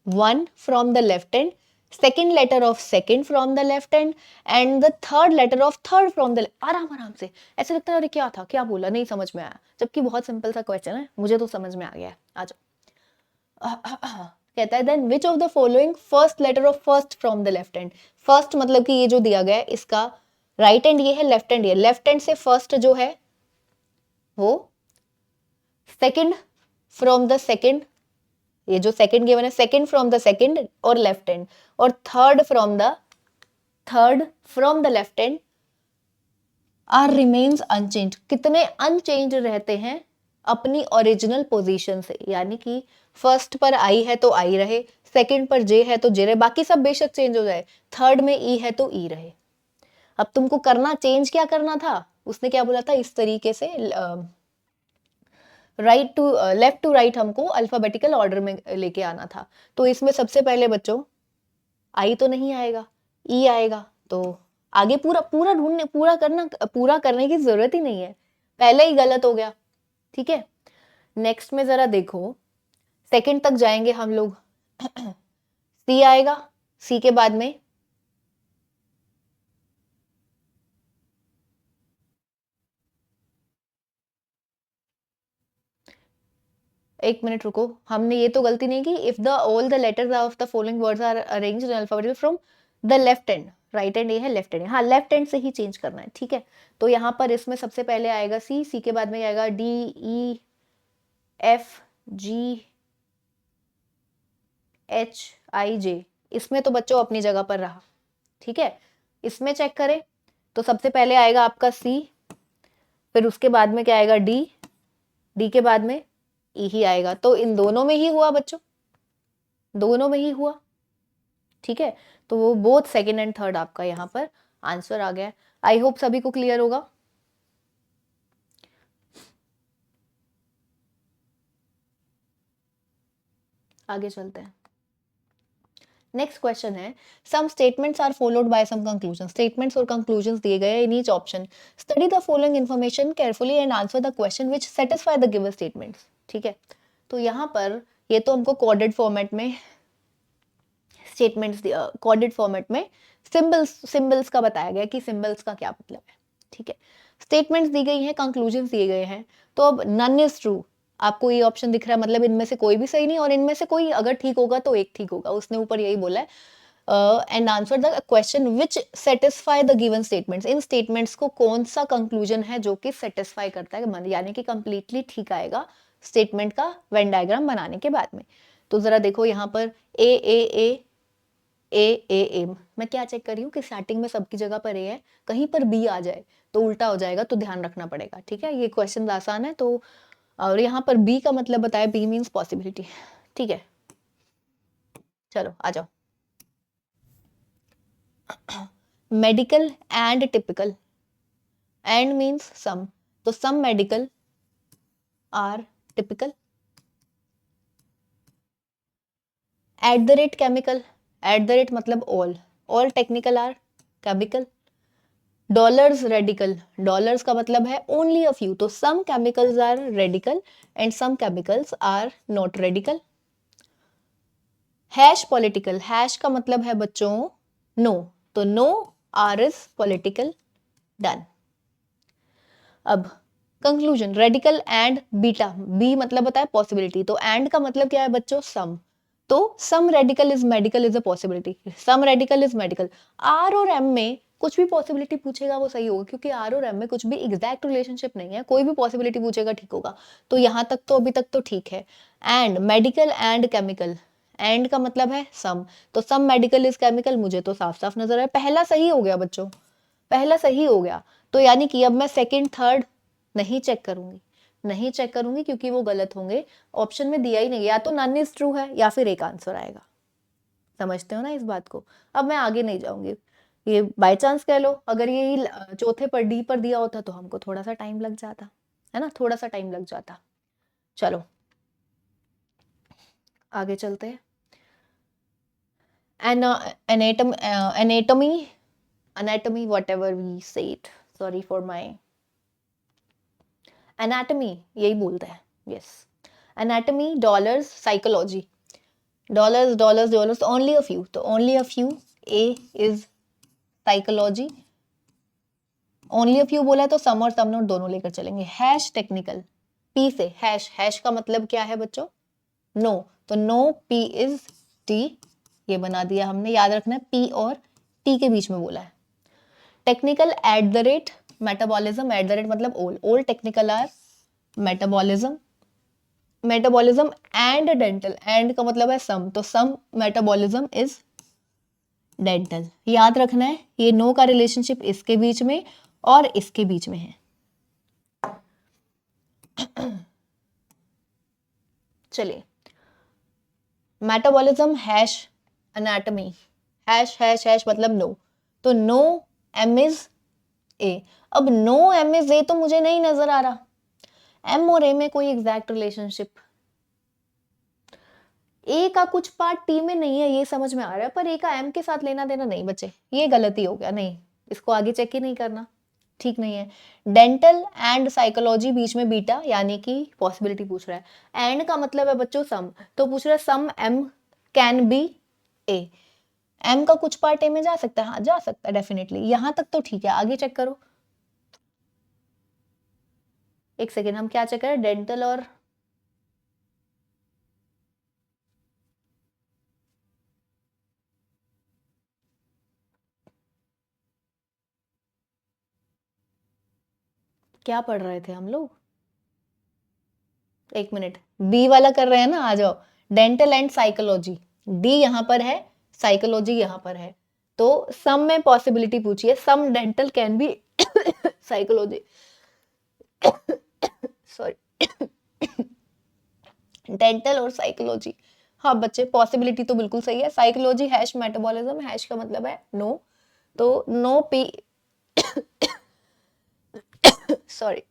one from the left hand, second letter of second from the left hand and the third letter of third from the आराम आराम से, ऐसे लगता है अरे क्या था, क्या बोला, नहीं समझ में आया, जबकि बहुत सिंपल सा क्वेश्चन है, मुझे तो समझ में आ गया। आ जाओ कहता है then which of the following first letter of first from the left hand. First मतलब कि ये जो दिया गया है इसका राइट हैंड ये है, लेफ्ट हैंड ये, लेफ्ट हैंड से फर्स्ट जो है वो सेकंड फ्रॉम द सेकंड, ये जो सेकंड गिवन है सेकंड फ्रॉम द सेकंड और लेफ्ट हैंड, और third from the left hand are remains unchanged. कितने अनचेंज रहते हैं अपनी ओरिजिनल पोजीशन से, यानी कि फर्स्ट पर आई है तो आई रहे, सेकंड पर जे है तो जे रहे, बाकी सब बेशक चेंज हो जाए, थर्ड में ई है तो ई रहे। अब तुमको करना चेंज क्या करना था, उसने क्या बोला था, इस तरीके से right to left to right हमको अल्फाबेटिकल ऑर्डर में लेके आना था। तो इसमें सबसे पहले बच्चों आई तो नहीं आएगा, ई आएगा, तो आगे पूरा पूरा ढूंढने पूरा करने की जरूरत ही नहीं है, पहले ही गलत हो गया। ठीक है, नेक्स्ट में जरा देखो, सेकंड तक जाएंगे हम लोग सी आएगा, सी के बाद में एक मिनट रुको, हमने ये तो गलती नहीं की, if the all the letters of the following words are arranged in alphabetical from the left hand, right hand ये है, लेफ्ट हैंड, हाँ लेफ्ट हैंड से ही चेंज करना है। ठीक है, तो यहाँ पर इसमें सबसे पहले आएगा सी, सी के बाद में आएगा D E F G H I J, इसमें तो बच्चों अपनी जगह पर रहा। ठीक है, इसमें चेक करें तो सबसे पहले आएगा आपका सी, फिर उसके बाद में क्या आएगा डी, डी के बाद में ई ही आएगा, तो इन दोनों में ही हुआ बच्चों, दोनों में ही हुआ। ठीक है, तो वो बोथ सेकंड एंड थर्ड आपका यहाँ पर आंसर आ गया। आई होप सभी को क्लियर होगा। आगे चलते हैं, नेक्स्ट क्वेश्चन है some statements are followed by some conclusion. Statements और कंक्लूजन्स दिए गए in each option, study the following information carefully and answer the question which satisfy the given statements. ठीक है, तो यहाँ पर ये तो हमको कोडेड फॉर्मेट में स्टेटमेंट्स, कोडेड फॉर्मेट में सिंबल्स का बताया गया कि सिंबल्स का क्या मतलब है। ठीक है, स्टेटमेंट्स दी गई हैं, कंक्लूजन्स दिए गए हैं, तो अब नन इज ट्रू, आपको ये ऑप्शन दिख रहा है, मतलब इनमें से कोई भी सही नहीं, और इनमें से कोई अगर ठीक होगा तो एक ठीक होगा, उसने ऊपर यही बोला है। And answer the question which satisfy the given statements. In statements को कौन सा कंक्लूजन है जो कि सेटिस्फाई करता है, यानी कि कंप्लीटली ठीक आएगा स्टेटमेंट का वेन डायग्राम बनाने के बाद में। तो जरा देखो यहाँ पर ए ए ए ए एम। मैं क्या चेक कर रही हूँ कि स्टार्टिंग में सबकी जगह पर ए है, कहीं पर बी आ जाए तो उल्टा हो जाएगा, तो ध्यान रखना पड़ेगा। ठीक है, ये क्वेश्चन आसान है। तो और यहाँ पर बी का मतलब बताया, बी मीन्स पॉसिबिलिटी। ठीक है, चलो आ जाओ। Medical and typical, and means some, तो some medical are typical. At the rate chemical, at the rate मतलब all technical are chemical. Dollars radical, dollars का मतलब है ओनली अ फ्यू, तो some chemicals are radical and some chemicals are not radical. Hash political, hash का मतलब है बच्चों no, तो no R is political. Done. अब conclusion, radical and beta, B मतलब बताया पॉसिबिलिटी, तो एंड का मतलब क्या है बच्चों सम, तो some radical is medical is a possibility, some radical is medical. R और एम में कुछ भी पॉसिबिलिटी पूछेगा वो सही होगा, क्योंकि आर और एम में कुछ भी एग्जैक्ट रिलेशनशिप नहीं है, कोई भी पॉसिबिलिटी पूछेगा ठीक होगा। तो यहां तक तो अभी तक तो ठीक है। And medical and chemical, and का मतलब है सम, तो सम मेडिकल इज केमिकल, मुझे तो साफ साफ नजर आया, पहला सही हो गया बच्चों, पहला सही हो गया। तो यानी कि अब मैं सेकंड थर्ड नहीं चेक करूंगी, नहीं चेक करूंगी क्योंकि वो गलत होंगे। ऑप्शन में दिया ही नहीं, या तो नन इज ट्रू है या फिर एक आंसर आएगा। समझते हो ना इस बात को। अब मैं आगे नहीं जाऊंगी, ये बाय चांस कह लो, अगर ये चौथे पर डी पर दिया होता तो हमको थोड़ा सा टाइम लग जाता, है ना, थोड़ा सा टाइम लग जाता। चलो आगे चलते हैं। Anatomy, anatomy whatever we say it, sorry for my anatomy, यही बोलते हैं, yes anatomy, dollars, psychology, dollars dollars dollars, only a few, तो only a few, A is psychology. Only a few बोला है तो सम और सम नोट दोनों लेकर चलेंगे। हैश टेक्निकल, पी से हैश, हैश का मतलब क्या है बच्चों नो, तो नो पी इज टी, ये बना दिया हमने, याद रखना है पी और टी के बीच में बोला है। Technical at the rate metabolism, at the rate मतलब all technical are metabolism, metabolism and dental, and का मतलब है सम, तो सम मेटाबॉलिज्म इज डेंटल। याद रखना है ये नो का रिलेशनशिप इसके बीच में और इसके बीच में है। चलिए, metabolism hash anatomy, hash hash hash मतलब नो, तो नो एम इज ए। अब नो एम इज ए तो मुझे नहीं नजर आ रहा, एम और ए में कोई एग्जैक्ट रिलेशनशिप, ए का कुछ पार्ट टी में नहीं है ये समझ में आ रहा है, पर ए का एम के साथ लेना देना नहीं बच्चे, ये गलती हो गया, नहीं इसको आगे चेक ही नहीं करना, ठीक नहीं है। डेंटल एंड साइकोलॉजी बीच में बीटा, यानी कि पॉसिबिलिटी पूछ रहा है। एंड का मतलब है बच्चों सम, तो पूछ रहा है some M can be A, M का कुछ पार्ट ए में जा सकता है, हाँ जा सकता है डेफिनेटली, यहां तक तो ठीक है, आगे चेक करो। एक सेकेंड, हम क्या चेक करें, डेंटल और क्या पढ़ रहे थे हम लोग, एक मिनट, बी वाला कर रहे हैं ना, आ जाओ। डेंटल एंड साइकोलॉजी, डी यहां पर है, साइकोलॉजी यहां पर है, तो सम में पॉसिबिलिटी पूछी है, some dental can be psychology, sorry dental और साइकोलॉजी, हाँ बच्चे पॉसिबिलिटी तो बिल्कुल सही है। साइकोलॉजी हैश मेटाबॉलिज्म, हैश का मतलब है नो, तो no P sorry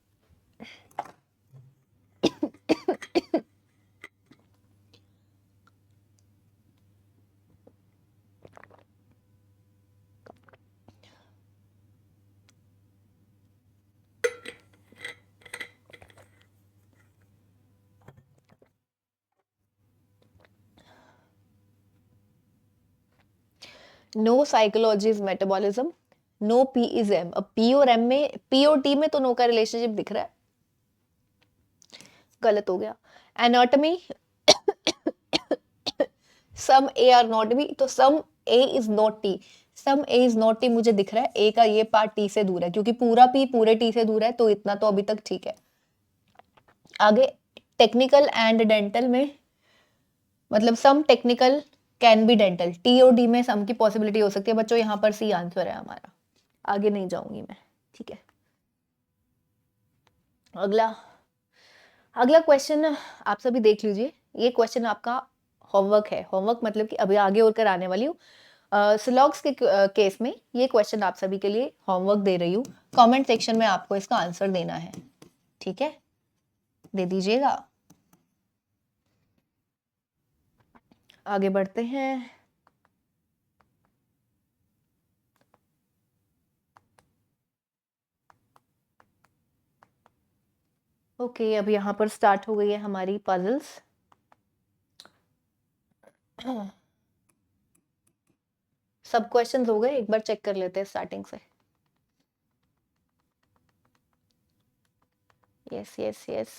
no psychology is metabolism, no P is M. अब पी और एम में, पी और टी में तो नो का रिलेशनशिप दिख रहा है, गलत हो गया। Anatomy some A are not B, तो some A is not T, some A is not T मुझे दिख रहा है, ए का ये पार्ट टी से दूर है, क्योंकि पूरा पी पूरे टी से दूर है, तो इतना तो अभी तक ठीक है। आगे टेक्निकल एंड डेंटल में मतलब some technical can be dental, T और डी में सम की पॉसिबिलिटी हो सकती है बच्चों, यहाँ पर सी आंसर है हमारा, आगे नहीं जाऊंगी मैं, ठीक है। अगला अगला क्वेश्चन आप सभी देख लीजिए, ये क्वेश्चन आपका होमवर्क है, होमवर्क मतलब कि अभी आगे और कर आने वाली हूँ सिलॉग्स के केस में ये क्वेश्चन आप सभी के लिए होमवर्क दे रही हूँ, कमेंट सेक्शन में आपको इसका आंसर देना है, ठीक है, दे दीजिएगा। आगे बढ़ते हैं। ओके, अब यहाँ पर स्टार्ट हो गई है हमारी पजल्स। सब क्वेश्चंस हो गए, एक बार चेक कर लेते हैं स्टार्टिंग से। यस यस यस,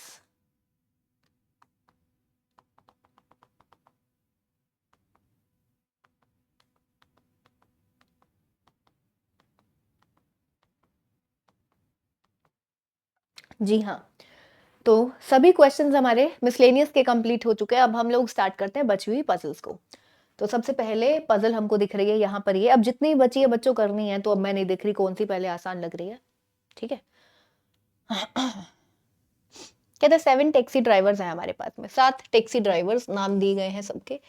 जी हाँ, तो सभी क्वेश्चंस हमारे मिसलेनियस के कंप्लीट हो चुके हैं। अब हम लोग स्टार्ट करते हैं बची हुई पजल्स को। तो सबसे पहले पजल हमको दिख रही है यहाँ पर, ये अब जितनी बची है बच्चों करनी है, तो अब मैं नहीं दिख रही कौन सी पहले आसान लग रही है, ठीक है। कहते हैं 7 टैक्सी ड्राइवर्स हैं हमारे पास में, 7 टैक्सी ड्राइवर्स नाम दिए गए हैं सबके।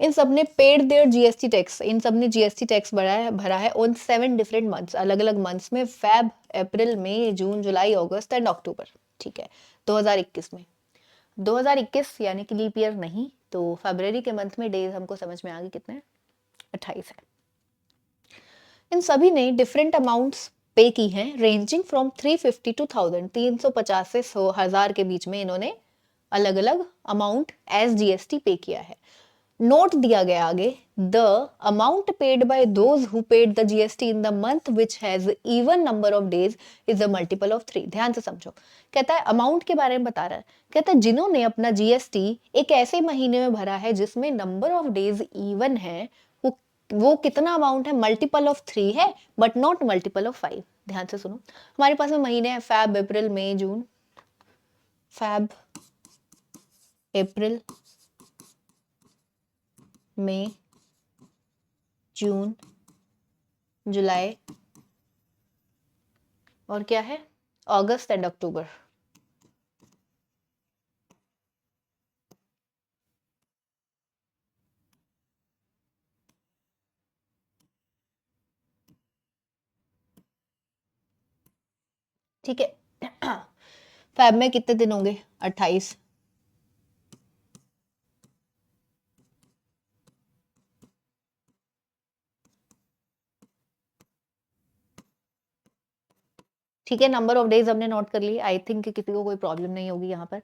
इन सब ने पेड देयर जीएसटी टैक्स, इन सब ने जीएसटी टैक्स भरा है ऑन 7 डिफरेंट मंथ्स, अलग अलग मंथ्स में, Feb, April, May, June, July, August and October, ठीक है, 2021 में। 2021 यानी कि लीप ईयर नहीं, तो फरवरी के मंथ में डेज हमको समझ में आ गए कितने, 28 है। इन सभी ने डिफरेंट अमाउंट्स पे की हैं, रेंजिंग फ्रॉम 350 टू 1000, 350 से 1000 के बीच में इन्होंने अलग अलग अमाउंट एज जीएसटी पे किया है। नोट दिया गया आगे, the amount paid bye those who paid the GST in the month which has even number of days is a multiple of 3। ध्यान से समझो, कहता है अमाउंट के बारे में बता रहा है, कहता है जिन्होंने अपना जीएसटी एक ऐसे महीने में भरा है जिसमें नंबर ऑफ डेज इवन है, वो कितना अमाउंट है, मल्टीपल ऑफ 3 है, बट नॉट मल्टीपल ऑफ 5। ध्यान से सुनो, हमारे पास में महीने हैं फैब, अप्रैल, मई, जून, फैब, अप्रैल, मई, जून, जुलाई और क्या है, अगस्त एंड अक्टूबर। ठीक है। फैब में कितने दिन होंगे, 28। ठीक है, नंबर ऑफ डेज हमने नोट कर लिए, आई थिंक कि किसी को कोई प्रॉब्लम नहीं होगी यहाँ पर।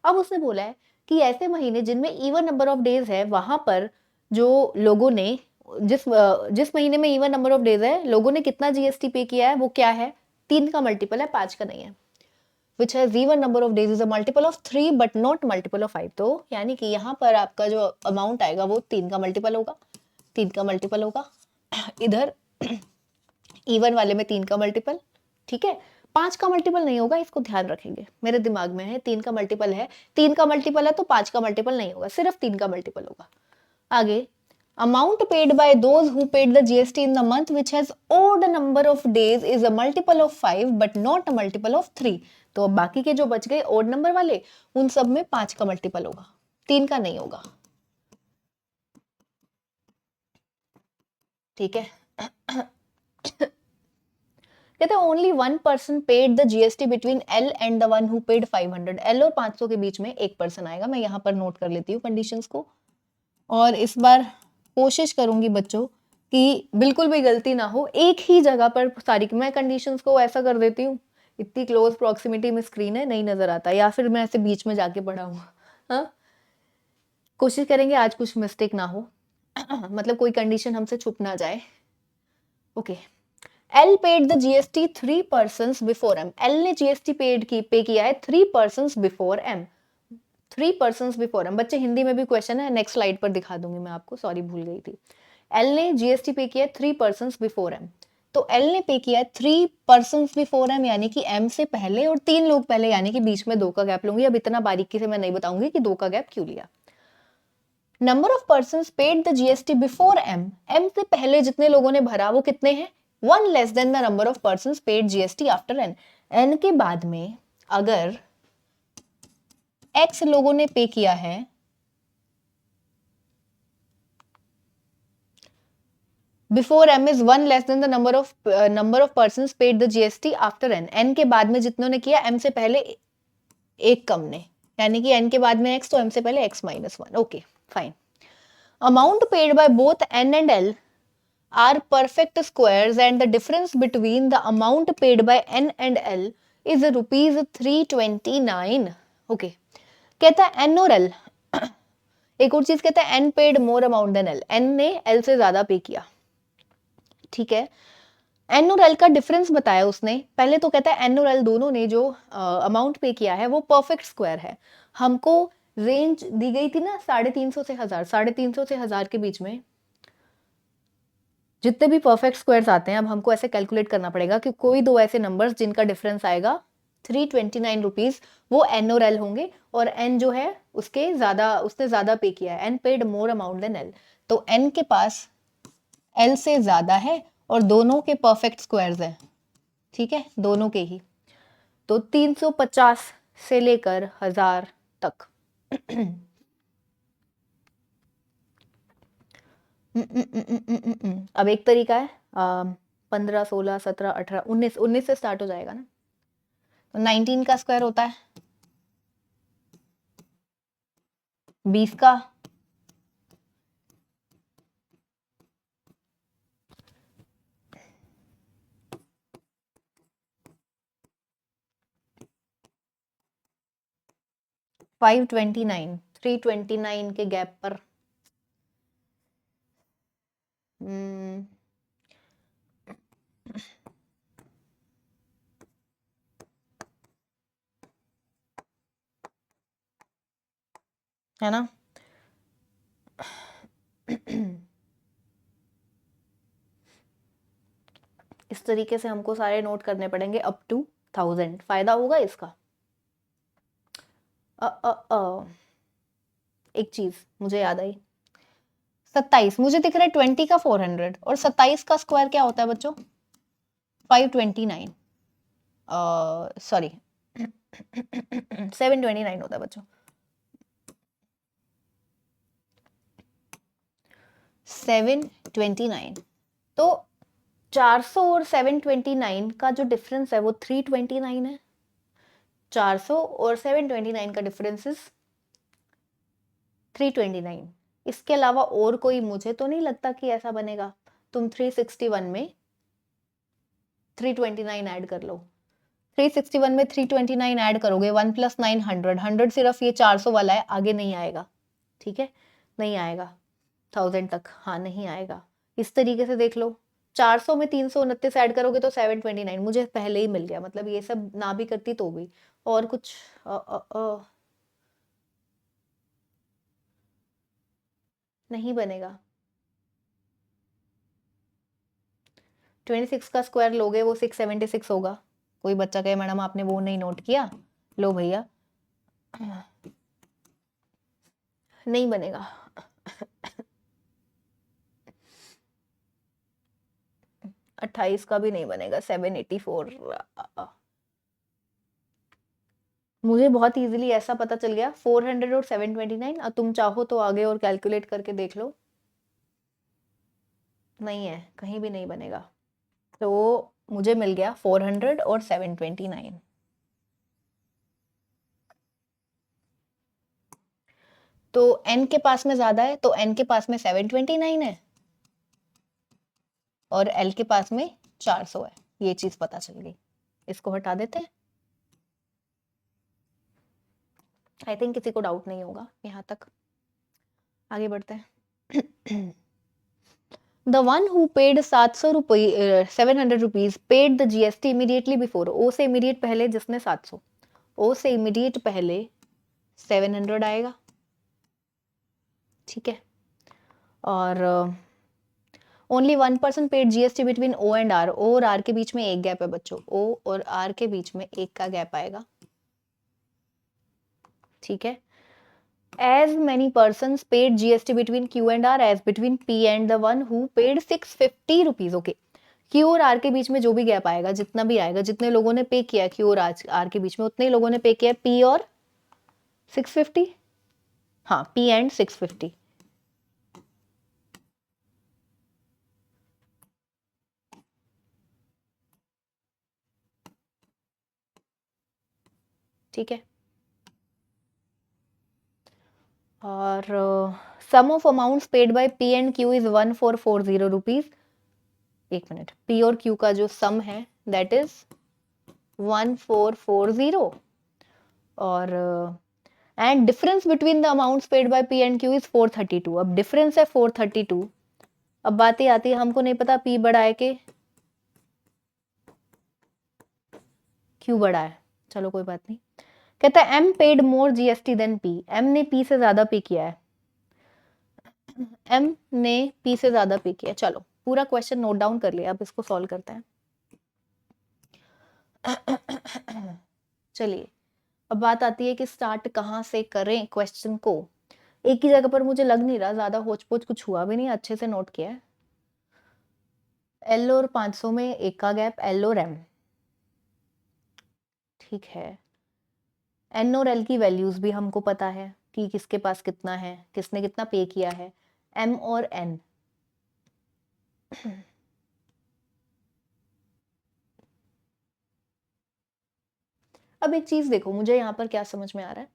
अब उसने बोला है कि ऐसे महीने जिनमें इवन नंबर ऑफ डेज है, वहां पर जो लोगों ने जिस महीने में इवन नंबर ऑफ डेज है, लोगों ने कितना जीएसटी पे किया है, वो क्या है, 3 का मल्टीपल है, 5 का नहीं है। Which has even number of days is a multiple of 3 but not multiple of 5। तो यानी कि यहाँ पर आपका जो अमाउंट आएगा वो 3 का मल्टीपल होगा, 3 का मल्टीपल होगा। इधर इवन वाले में 3 का मल्टीपल, ठीक है, 5 का मल्टीपल नहीं होगा, इसको ध्यान रखेंगे, मेरे दिमाग में है 3 का मल्टीपल है, 3 का मल्टीपल है तो 5 का मल्टीपल नहीं होगा, सिर्फ 3 का मल्टीपल होगा। आगे, amount paid by those who paid the GST in the month which has odd number of days is a multiple of 5 but not a multiple of 3। तो अब बाकी के जो बच गए odd नंबर वाले, उन सब में 5 का मल्टीपल होगा, 3 का नहीं होगा, ठीक है। कहते हैं only 1 person paid the GST between L and the one who paid 500। L और 500 के बीच में एक पर्सन आएगा, मैं यहाँ पर नोट कर लेती हूँ कंडीशंस को, और इस बार कोशिश करूंगी बच्चों कि बिल्कुल भी गलती ना हो, एक ही जगह पर सारी, मैं कंडीशंस को ऐसा कर देती हूँ, इतनी क्लोज प्रॉक्सिमिटी में स्क्रीन है, नहीं नजर आता, या फिर मैं ऐसे बीच में जाके पढ़ा हूँ। हाँ, कोशिश करेंगे आज कुछ मिस्टेक ना हो। मतलब कोई कंडीशन हमसे छुप ना जाए। Okay, L paid the GST 3 person before M. L ने जीएसटी पे किया है 3 person before M, 3 person before M. बच्चे हिंदी में भी क्वेश्चन है, नेक्स्ट स्लाइड पर दिखा दूंगी मैं आपको, सॉरी भूल गई थी। एल ने जीएसटी पे किया 3 पर्सन बिफोर एम, तो एल ने पे किया 3 पर्सन बिफोर एम, यानी कि एम से पहले और 3 लोग पहले, यानी कि बीच में 2 का गैप लूंगी। अब इतना बारीकी से मैं नहीं बताऊंगी कि 2 का गैप क्यों लिया। Number of person paid the GST before M, M से पहले जितने लोगों ने भरा वो कितने हैं, 1 less than the number of person paid GST after N, N के बाद में अगर एक्स लोगों ने पे किया है, before M is 1 less than the number of person paid the GST after N, N के बाद में जितनों ने किया एम से पहले एक कम ने, यानी कि एन के बाद में एक्स तो एम से पहले X minus 1, okay fine. Amount paid by both N and L are perfect squares and the difference between the amount paid by n and l is rupees 329, okay। कहता है n और l, एक और चीज कहता है n paid more amount than l, n ने l से ज्यादा पे किया, ठीक है। n और l का डिफरेंस बताया उसने, पहले तो कहता है n और l दोनों ने जो अमाउंट पे किया है वो परफेक्ट स्क्वायर है। हमको रेंज दी गई थी ना 350 से 1000, 350 से 1000 के बीच में जितने भी परफेक्ट स्क्वायर्स आते हैं, अब हमको ऐसे कैलकुलेट करना पड़ेगा कि कोई दो ऐसे नंबर्स जिनका डिफरेंस आएगा 329 रुपीज, वो एन और एल होंगे, और एन जो है उसके ज्यादा, उसने ज्यादा पे किया है, N paid more amount than L, तो एन के पास एल से ज्यादा है और दोनों के परफेक्ट स्क्वायर्स हैं, ठीक है, दोनों के ही। तो 350 से लेकर 1000 तक अब एक तरीका है 15, 16, 17, 18, 19, 19 से स्टार्ट हो जाएगा ना, तो 19 का स्क्वायर होता है 20 का, $529, 329 के गैप पर है ना। इस तरीके से हमको सारे नोट करने पड़ेंगे अप टू 1000, फायदा होगा इसका। एक चीज मुझे याद आई, 27 मुझे दिख रहा है 20 का 400, और 27 का स्क्वायर क्या होता है बच्चों, 529, सॉरी 729 होता है बच्चों, 729। तो 400 और 729 का जो डिफरेंस है वो 329 है, 400 और 729 का डिफरेंस इज 329। इसके अलावा और कोई मुझे तो नहीं लगता कि ऐसा बनेगा। तुम 361 में 329 ऐड कर लो, 361 में 329 ऐड करोगे, 1 + 9 100, 100 सिर्फ ये 400 वाला है, आगे नहीं आएगा, ठीक है, नहीं आएगा 1000 तक, हाँ नहीं आएगा। इस तरीके से देख लो, 400 में 329 ऐड करोगे तो 729 मुझे पहले ही मिल गया, मतलब ये सब ना भी करती तो भी। और कुछ नहीं बनेगा। 26 का स्क्वायर लोगे वो 676 होगा। कोई बच्चा कहे मैडम आपने वो नहीं नोट किया, लो भैया नहीं बनेगा। 28 का भी नहीं बनेगा, 784। मुझे बहुत इजीली ऐसा पता चल गया 400 और 729। अब तुम चाहो तो आगे और कैलकुलेट करके देख लो, नहीं है, कहीं भी नहीं बनेगा। तो मुझे मिल गया 400 और 729। तो n के पास में ज्यादा है, तो n के पास में 729 है और l के पास में 400 है, ये चीज पता चल गई। इसको हटा देते हैं, आई थिंक किसी को डाउट नहीं होगा यहाँ तक। आगे बढ़ते हैं। The one who paid 700 rupees paid the GST immediately before, O से इमीडिएट पहले जिसने 700, ओ से इमीडिएट पहले 700 आएगा, ठीक है। और only 1% paid GST between O and R, O और आर के बीच में एक गैप है बच्चों, ओ और आर के बीच में एक का गैप आएगा, ठीक है। as many persons paid GST between Q and R as between P and the one who paid 650 rupees. Okay, Q और R के बीच में जो भी गैप आएगा, जितना भी आएगा, जितने लोगों ने पे किया Q और R के बीच में, उतने ही लोगों ने पे किया P और 650. हाँ, P and 650. ठीक है. और some of amounts paid by P and Q is 1440 rupees. एक मिनट, P और Q का जो सम है दैट इज 1440. और and difference between the amounts paid by P and Q is 432. अब डिफरेंस है 432. अब बातें आती है, हमको नहीं पता P बड़ा है कि Q बड़ा है. चलो कोई बात नहीं. कहता है M paid more GST than P. M ने P से ज्यादा पे किया है. M ने P से ज्यादा पे किया. चलो पूरा क्वेश्चन नोट डाउन कर लिया, अब इसको सॉल्व करते हैं. चलिए, अब बात आती है कि स्टार्ट कहाँ से करें क्वेश्चन को. एक ही जगह पर मुझे लग नहीं रहा, ज्यादा होच पोच कुछ हुआ भी नहीं, अच्छे से नोट किया है. L और 500 में एक का गैप, L और M. ठीक है. N और L की वैल्यूज भी हमको पता है कि किसके पास कितना है, किसने कितना पे किया है. M और N. अब एक चीज देखो, मुझे यहाँ पर क्या समझ में आ रहा है.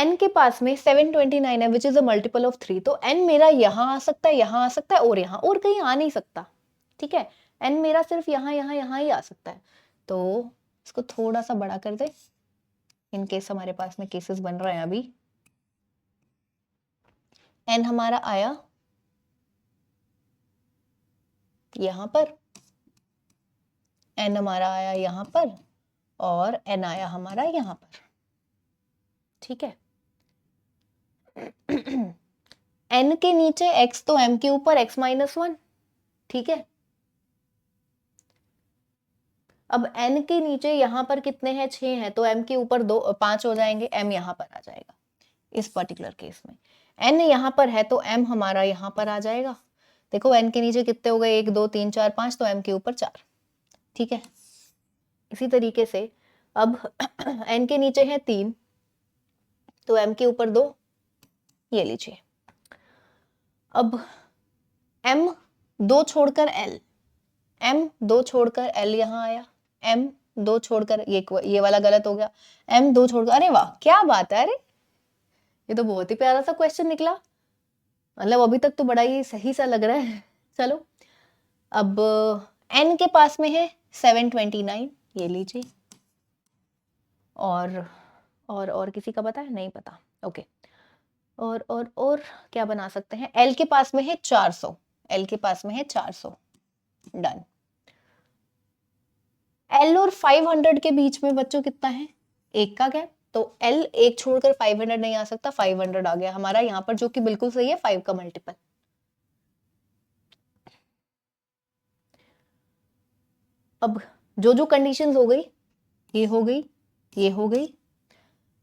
N के पास में 729 है which is a multiple of 3. तो N मेरा यहाँ आ सकता है, यहाँ आ सकता है और यहाँ, और कहीं आ नहीं सकता. ठीक है. N मेरा सिर्फ यहाँ यहाँ यहाँ ही आ सकता है. तो इसको थोड़ा सा बड़ा कर दे इन केस हमारे पास में केसेस बन रहे हैं अभी. N हमारा आया यहाँ पर, N हमारा आया यहाँ पर, और N आया हमारा यहाँ पर. ठीक है. N के नीचे X तो M के ऊपर X माइनस 1. ठीक है. अब N के नीचे यहाँ पर कितने हैं, 6 हैं, तो M के ऊपर 5 हो जाएंगे. M यहाँ पर आ जाएगा इस पर्टिकुलर केस में. N यहाँ पर है तो M हमारा यहाँ पर आ जाएगा. देखो N के नीचे कितने हो गए, 1 2 3 4 5, तो M के ऊपर 4. ठीक है. इसी तरीके से अब N के नीचे है 3, तो M के ऊपर 2. ये लीजिए. अब M 2 छोड़कर L, M 2 छोड़कर L यहाँ आया, M 2 छोड़कर ये वाला गलत हो गया. M 2 छोड़कर, अरे वाह क्या बात है. अरे ये तो बहुत ही प्यारा सा क्वेश्चन निकला. मतलब अभी तक तो बड़ा ही सही सा लग रहा है. चलो, अब N के पास में है 729. ये लीजिए. और किसी का पता है? नहीं पता. ओके. और क्या बना सकते हैं. L के पास में है 400. L के पास में है 400. डन. L और 500 के बीच में बच्चों कितना है, 1 का गैप. तो L 1 छोड़कर 500 नहीं आ सकता, 500 आ गया हमारा यहाँ पर, जो कि बिल्कुल सही है, 5 का मल्टीपल. अब जो जो कंडीशंस हो गई, ये हो गई, ये हो गई,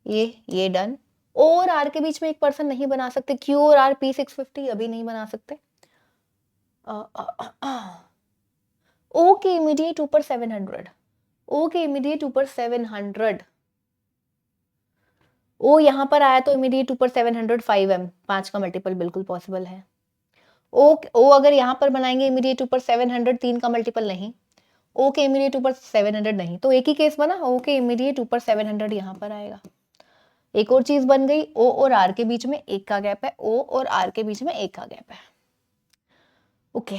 ये डन. O और R के बीच में एक पर्सन नहीं बना सकते. Q और R P 650 अभी नहीं बना सकते. O के इमीडिएट ऊपर 700. O के इमीडिएट ऊपर 700. O यहाँ पर आया तो इमीडिएट ऊपर 705M, 5 का मल्टीपल बिल्कुल पॉसिबल है. O अगर यहाँ पर बनाएंगे इमीडिएट ऊपर 700, 3 का मल्टीपल नहीं. O के इमीडिएट ऊपर 700 नहीं, तो एक ही केस बना. O के इमीडिएट ऊपर 700 यहाँ पर आएगा. एक और चीज बन गई, O और R के बीच में 1 का गैप है. O और R के बीच में 1 का गैप है. ओके.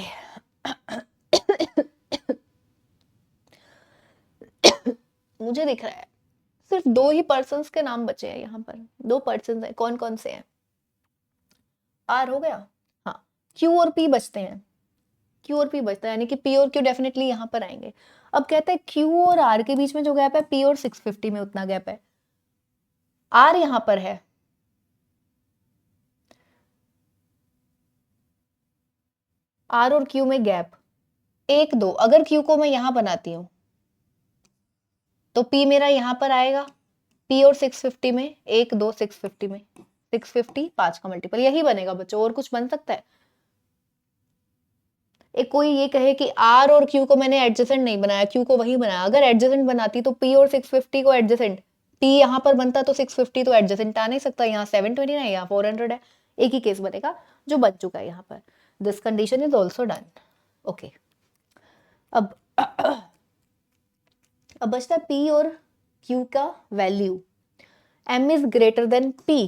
मुझे दिख रहा है सिर्फ 2 ही पर्सन्स के नाम बचे हैं यहाँ पर. 2 पर्सन्स हैं. कौन कौन से हैं? R हो गया. हाँ, Q और P बचते हैं. Q और P बचता है, यानी कि P और Q डेफिनेटली यहाँ पर आएंगे. अब कहते हैं Q और R के बीच में जो गैप है, P और 650 में उतना गैप है. R यहाँ पर है, R और Q में गैप 1 2. अगर Q को मैं यहाँ बनाती हूँ तो P मेरा यहाँ पर आएगा. P और 650 में 1 2, 650 में 650 5 का मल्टीपल, यही बनेगा बच्चों, और कुछ बन सकता है? एक कोई ये कहे कि R और Q को मैंने एडजेसेंट नहीं बनाया, Q को वही बनाया, अगर एडजेसेंट बनाती तो P और 650 को एडजेसेंट, P यहाँ पर बनता तो 650 तो एडजेसेंट आ नहीं सकता, यहाँ 729 है, यहाँ 400 है, एक ही केस बनेगा जो बन चुका है यहाँ पर। This condition is also done. Okay, अब बचता है P और Q का value. M is greater than P,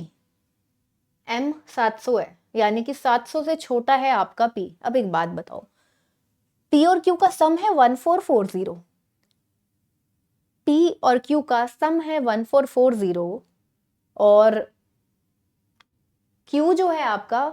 M 700 है, यानी कि 700 से छोटा है आपका P। अब एक बात बताओ, P और Q का सम है 1440, P और Q का सम है 1440, और Q जो है आपका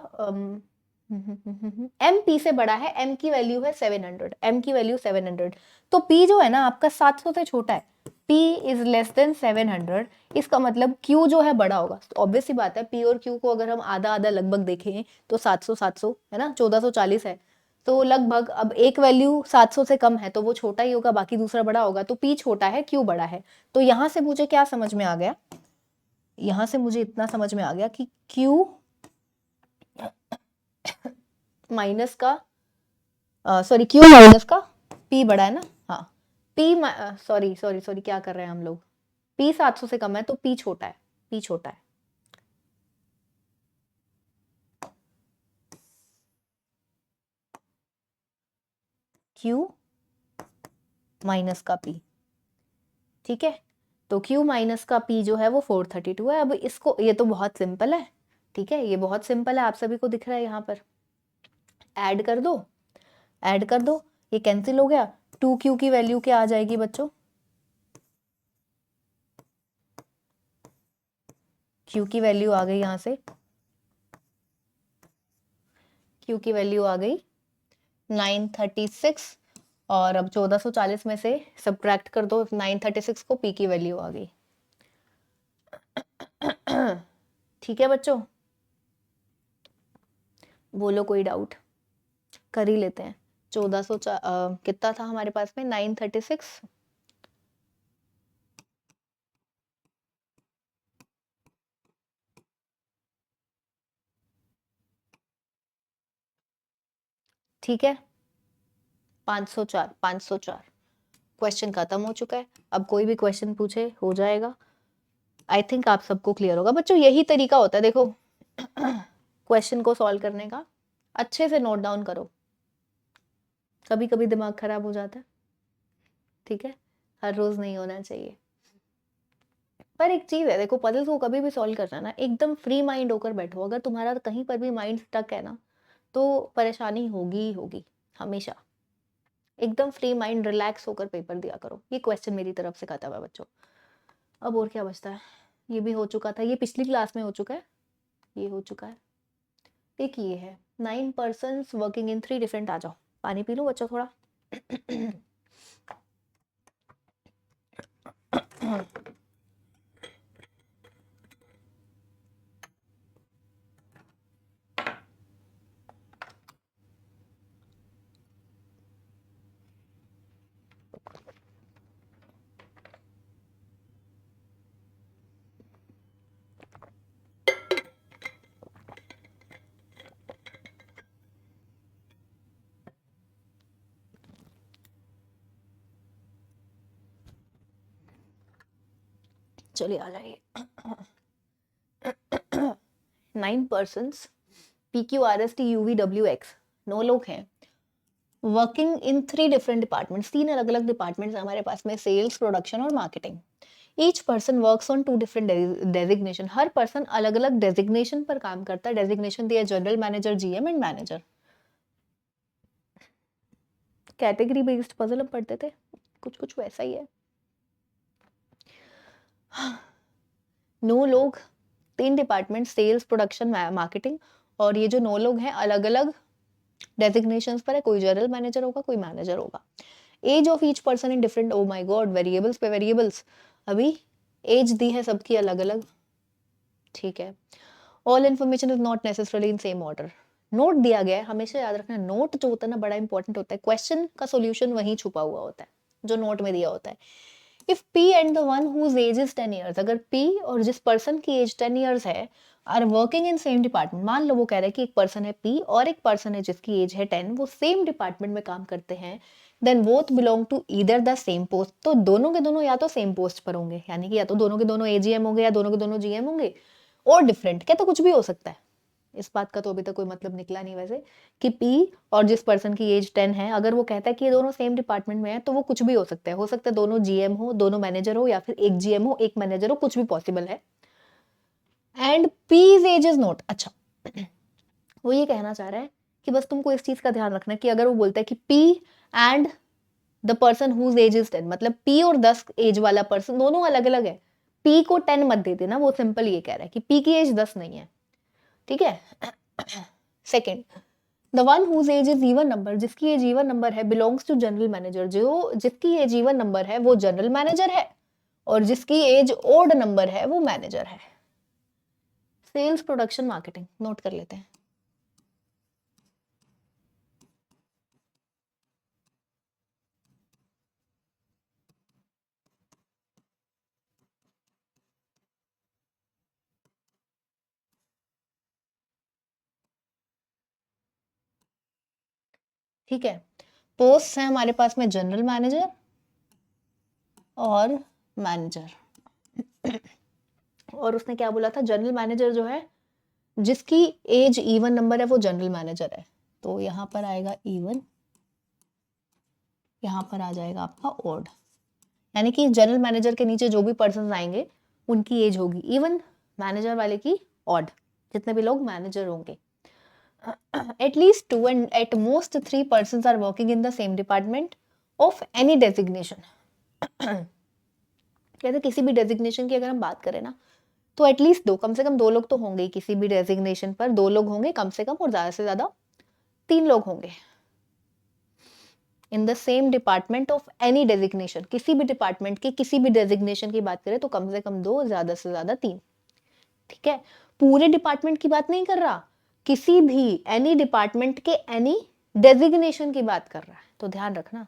M P से बड़ा है, M की वैल्यू है 700, M की वैल्यू 700, तो P जो है ना आपका 700 से छोटा है, P इज लेस देन 700, इसका मतलब Q जो है बड़ा होगा। तो ऑब्वियस सी बात है, P और Q को अगर हम आधा आधा लगभग देखें तो 700 700 है ना, 1440 है, तो लगभग अब एक वैल्यू 700 से कम है तो वो छोटा ही होगा, बाकी दूसरा बड़ा होगा, तो P छोटा है, Q बड़ा है। तो यहां से मुझे क्या समझ में आ गया, यहां से मुझे इतना समझ में आ गया कि Q माइनस का सॉरी Q माइनस का P बड़ा है ना, हाँ, P सॉरी सॉरी सॉरी क्या कर रहे हैं हम लोग, P 700 से कम है तो P छोटा है, P छोटा है। Q माइनस का P, ठीक है, तो Q माइनस का P जो है वो 432 है। अब इसको, ये तो बहुत सिंपल है, ठीक है, ये बहुत सिंपल है, आप सभी को दिख रहा है, यहाँ पर ऐड कर दो, ऐड कर दो, ये कैंसिल हो गया, 2Q की वैल्यू क्या आ जाएगी बच्चों, Q की वैल्यू आ गई, यहाँ से Q की वैल्यू आ गई 936, और अब 1440 में से सब्ट्रैक्ट कर दो 936 को, P की वैल्यू आ गई। ठीक है बच्चों, बोलो कोई डाउट, कर ही लेते हैं। 1400 कितना था हमारे पास में, 936, ठीक है, 504 504, क्वेश्चन खत्म हो चुका है। अब कोई भी क्वेश्चन पूछे हो जाएगा, आई थिंक आप सबको क्लियर होगा बच्चों। यही तरीका होता है देखो क्वेश्चन को सॉल्व करने का, अच्छे से नोट डाउन करो, कभी कभी दिमाग खराब हो जाता है, ठीक है, हर रोज नहीं होना चाहिए। पर एक चीज है देखो, पजल्स को कभी भी सॉल्व करना ना, एकदम फ्री माइंड होकर बैठो, अगर तुम्हारा कहीं पर भी माइंड स्टक है ना तो परेशानी होगी ही होगी, हमेशा एकदम फ्री माइंड रिलैक्स होकर पेपर दिया करो। ये क्वेश्चन मेरी तरफ से खत्म है बच्चों। अब और क्या बचता है, ये भी हो चुका था, ये पिछली क्लास में हो चुका है, ये हो चुका है। एक ये है 9 पर्सन्स वर्किंग इन 3 डिफरेंट, आ जाओ पानी पी लो बच्चों थोड़ा चलिए आ जाइए। 9 पर्सन्स PQRSTUVWX, 9 लोग हैं, वर्किंग इन 3 डिफरेंट डिपार्टमेंट्स, 3 अलग अलग डिपार्टमेंट्स हमारे पास में, सेल्स, प्रोडक्शन और marketing. Each person works on 2 different designation, her person अलग अलग डेजिग्नेशन पर काम करता है। डेजिग्नेशन दिया general manager, GM and manager. Category based puzzle हम पढ़ते थे, कुछ कुछ वैसा ही है। 9 लोग, 3 डिपार्टमेंट, सेल्स, प्रोडक्शन, मार्केटिंग, और ये जो 9 लोग हैं अलग अलग डेजिग्नेशंस पर है, कोई जनरल मैनेजर होगा, कोई मैनेजर होगा। Age of each person in different, oh my god, variables पे वेरिएबल्स, अभी एज दी है सबकी अलग अलग, ठीक है। All information is not necessarily in same order, note दिया गया है, हमेशा याद रखना, नोट जो होता है ना बड़ा इंपॉर्टेंट होता है, क्वेश्चन का सोल्यूशन वहीं छुपा हुआ होता है जो नोट में दिया होता है। If P and the one whose age is 10 years, अगर P और जिस पर्सन की एज 10 years है are working in same department, मान लो वो कह रहा है कि एक पर्सन है पी और एक पर्सन है जिसकी एज है 10, वो सेम डिपार्टमेंट में काम करते हैं, then both belong to either the same post, तो दोनों के दोनों या तो सेम पोस्ट पर होंगे, यानी कि या तो दोनों के दोनों एजीएम होंगे या दोनों के दोनों जीएम होंगे, और डिफरेंट, क्या तो कुछ भी हो सकता है। इस बात का तो अभी तक कोई मतलब निकला नहीं वैसे, कि पी और जिस पर्सन की एज 10 है, अगर वो कहता है कि ये दोनों सेम डिपार्टमेंट में है, तो वो कुछ भी हो सकता है, दोनों जीएम हो, दोनों मैनेजर हो, या फिर एक जीएम हो एक मैनेजर हो, कुछ भी पॉसिबल है। And P's age is not, अच्छा वो ये कहना चाह रहा है कि बस तुमको इस चीज का ध्यान रखना कि अगर वो बोलता है कि P and the person whose age is 10, मतलब पी और 10 एज वाला पर्सन दोनों अलग अलग है, पी को 10 मत दे देना, वो सिंपल ये कह रहा है कि पी की एज 10 नहीं है, ठीक है। Second, the one whose age is even number, जिसकी एज इवन नंबर है, बिलोंग्स टू जनरल मैनेजर, जो जिसकी एज इवन नंबर है वो जनरल मैनेजर है, और जिसकी एज ओड नंबर है वो मैनेजर है। सेल्स, प्रोडक्शन, मार्केटिंग नोट कर लेते हैं। ठीक है, पोस्ट है हमारे पास में जनरल मैनेजर और मैनेजर। और उसने क्या बोला था, जनरल मैनेजर जो है जिसकी एज इवन नंबर है वो जनरल मैनेजर है, तो यहां पर आएगा इवन, यहां पर आ जाएगा आपका ओड, यानी कि जनरल मैनेजर के नीचे जो भी पर्सन आएंगे उनकी एज होगी इवन, मैनेजर वाले की ऑड, जितने भी लोग मैनेजर होंगे। At least 2 and at most 3 persons are working in the same department of any designation. कहते किसी भी डेजिग्नेशन की अगर हम बात करें ना, तो एटलीस्ट दो, कम से कम 2 लोग तो होंगे ही, किसी भी डेजिग्नेशन पर 2 लोग होंगे कम से कम, और ज्यादा से ज्यादा 3 लोग होंगे। इन the same department of any designation, किसी भी डिपार्टमेंट की किसी भी डेजिग्नेशन की बात करें तो कम से कम 2, ज्यादा से ज्यादा 3, ठीक है। पूरे डिपार्टमेंट की बात नहीं कर रहा, किसी भी एनी डिपार्टमेंट के एनी डेजिग्नेशन की बात कर रहा है, तो ध्यान रखना।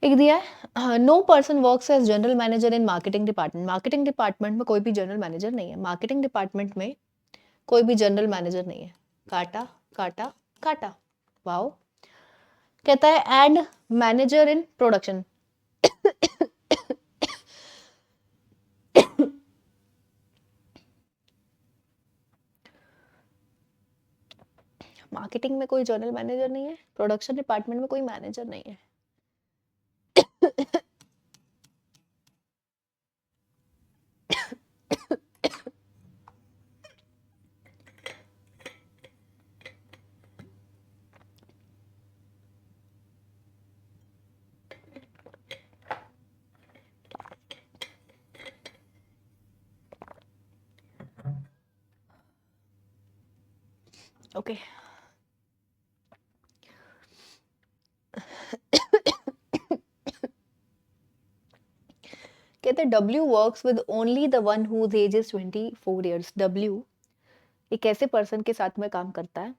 एक दिया है, no person works as general manager in marketing department, marketing department में कोई भी जनरल मैनेजर नहीं है, मार्केटिंग डिपार्टमेंट में कोई भी जनरल मैनेजर नहीं है, काटा काटा काटा, वाओ। कहता है and manager in production, marketing में कोई जनरल मैनेजर नहीं है, प्रोडक्शन डिपार्टमेंट में कोई मैनेजर नहीं है। ओके, कहते हैं W works with only the one whose age is 24 years, W एक ऐसे पर्सन के साथ में काम करता है,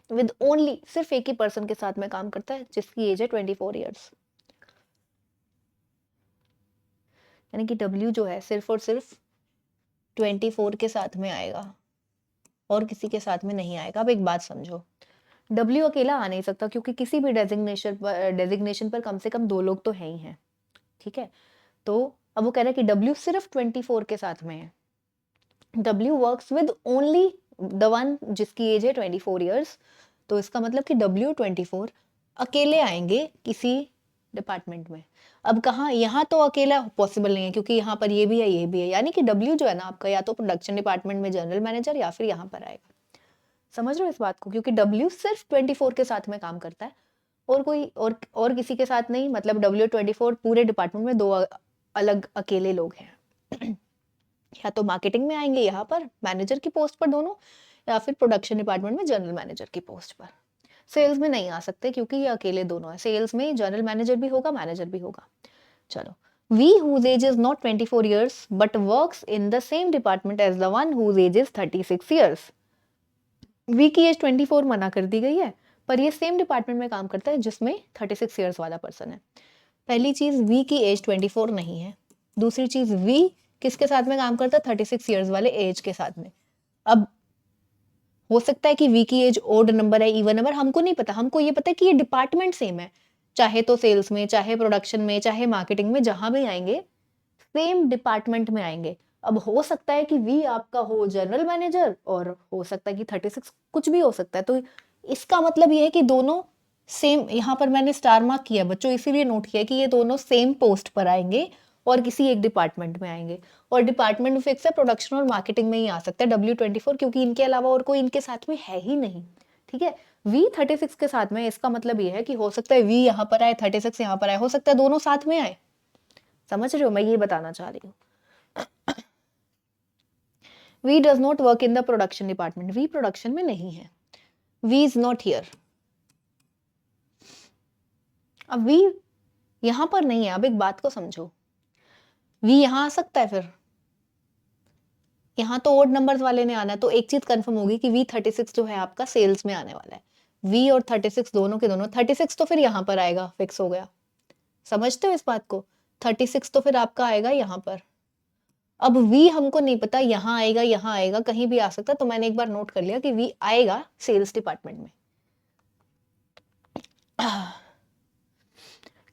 विद ओनली सिर्फ एक ही पर्सन के साथ में काम करता है जिसकी एज है 24 ईयर्स, यानी कि W जो है सिर्फ और सिर्फ 24 के साथ में आएगा और किसी के साथ में नहीं आएगा। अब एक बात समझो, W अकेला आ नहीं सकता क्योंकि किसी भी डेजिग्नेशन पर कम से कम 2 लोग तो हैं ही हैं, ठीक है। तो अब वो कह रहा है कि W सिर्फ 24 के साथ में है, W works with only the one जिसकी एज है 24 ईयर्स, तो इसका मतलब कि W24 अकेले आएंगे किसी डिपार्टमेंट में। अब कहाँ, यहाँ तो अकेला पॉसिबल नहीं है क्योंकि यहाँ पर ये भी है ये भी है, यानी कि W जो है ना आपका, या तो प्रोडक्शन डिपार्टमेंट में जनरल मैनेजर या फिर यहाँ पर आएगा। समझ रहे हो इस बात को, क्योंकि W सिर्फ 24 के साथ में काम करता है और कोई और किसी के साथ नहीं, मतलब W24 पूरे डिपार्टमेंट में 2 अलग अकेले लोग हैं। या तो मार्केटिंग में आएंगे यहाँ पर मैनेजर की पोस्ट पर दोनों, या फिर प्रोडक्शन डिपार्टमेंट में जनरल मैनेजर की पोस्ट पर। सेल्स में नहीं आ सकते क्योंकि ये अकेले दोनों है, सेल्स में जनरल मैनेजर भी होगा मैनेजर भी होगा। चलो, we whose age is not 24 years but works in the same department as the one whose age is 36 years, we की एज 24 मना कर दी गई है, पर ये सेम डिपार्टमेंट में काम करता है जिसमें 36 ईयर्स वाला पर्सन है। पहली चीज, वी की एज 24 नहीं है, दूसरी चीज वी किसके साथ में काम करता है? 36 ईयर्स वाले एज के साथ में। अब हो सकता है कि वी की एज ओड नंबर है, इवन नंबर, हमको नहीं पता। हमको ये पता है कि ये डिपार्टमेंट सेम है, चाहे तो सेल्स में, चाहे प्रोडक्शन में, चाहे मार्केटिंग में, जहां भी आएंगे सेम डिपार्टमेंट में आएंगे। अब हो सकता है कि वी आपका हो जनरल मैनेजर, और हो सकता है कि 36 कुछ भी हो सकता है। तो इसका मतलब ये है कि दोनों सेम, यहाँ पर मैंने स्टार मार्क किया बच्चों, इसीलिए नोट किया कि ये दोनों सेम पोस्ट पर आएंगे और किसी एक डिपार्टमेंट में आएंगे। और डिपार्टमेंट फिक्स है, प्रोडक्शन और मार्केटिंग में ही आ सकता है W24, क्योंकि इनके अलावा और कोई इनके साथ में है ही नहीं। ठीक है, V36 के साथ में, इसका मतलब ये है कि हो सकता है V यहाँ पर आए, 36 यहाँ पर आए, हो सकता है दोनों साथ में आए। समझ रहे हो, मैं ये बताना चाह रही हूँ। V does not work in the production department. V production में नहीं है। V is not here. अब V यहां पर नहीं है। अब एक बात को समझो, V यहां आ सकता है, फिर यहां तो ओड नंबर्स वाले ने आना है। तो एक चीज कंफर्म होगी कि V36 जो है आपका सेल्स में आने वाला है। V और 36 दोनों के दोनों, 36 तो फिर यहां पर आएगा, फिक्स हो गया। समझते हो इस बात को? 36 तो फिर आपका आएगा यहां पर। अब V हमको नहीं पता, यहां आएगा, कहीं भी आ सकता। तो मैंने एक बार नोट कर लिया कि V आएगा सेल्स डिपार्टमेंट में।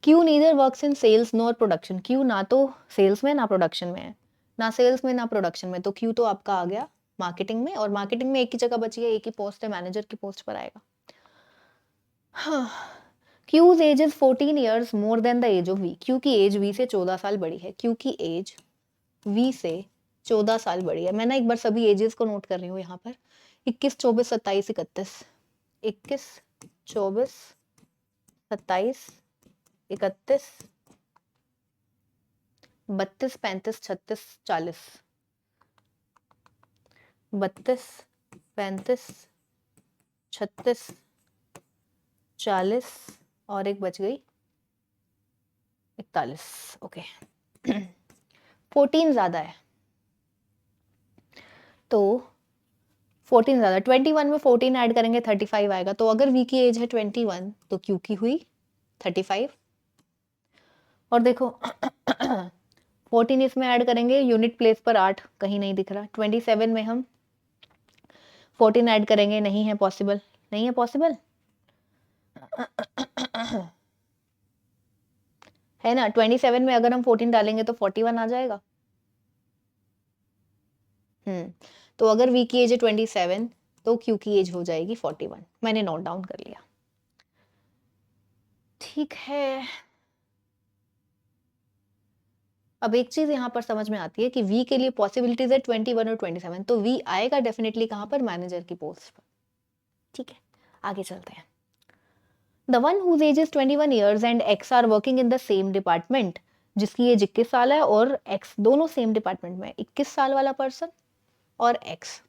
Q neither works in sales nor production. Q ना तो सेल्स में ना प्रोडक्शन में है, ना सेल्स में ना प्रोडक्शन में। तो Q तो आपका आ गया मार्केटिंग में, और मार्केटिंग में एक ही जगह बची है, एक ही पोस्ट है, मैनेजर की पोस्ट पर आएगा। हाँ। Q's age is 14 years more than the age of V। Q की एज V से 14 साल बड़ी है। Q की एज V से 14 साल बड़ी है। मैं ना एक बार सभी एजेस को नोट कर रही हूँ यहाँ पर। 21, 24, 27, 31, 21, 24, 27, 31, 32, 35, 36, 40, 32, 35, 36, 40, और एक बच गई 41। ओके। 14 ज्यादा है, तो 14 ज्यादा, 21 में 14 ऐड करेंगे 35 आएगा। तो अगर V की एज है 21 तो Q की हुई 35। और देखो 14 इसमें ऐड करेंगे, यूनिट प्लेस पर 8 कहीं नहीं दिख रहा। 27 में हम 14 ऐड करेंगे, नहीं है पॉसिबल, नहीं है पॉसिबल है ना। 27 में अगर हम 14 डालेंगे तो 41 आ जाएगा। तो अगर V की एज है 27 तो Q की एज हो जाएगी 41। मैंने नोट डाउन कर लिया। ठीक है, अब एक चीज यहां पर समझ में आती है कि V के लिए पॉसिबिलिटीज है 21 और 27, तो V आएगा डेफिनेटली कहां पर? मैनेजर की पोस्ट पर। ठीक है, आगे चलते हैं। The one whose age is 21 years and X are working in the same department. जिसकी एज 21 साल है और X दोनों सेम डिपार्टमेंट में। 21 साल वाला पर्सन और X,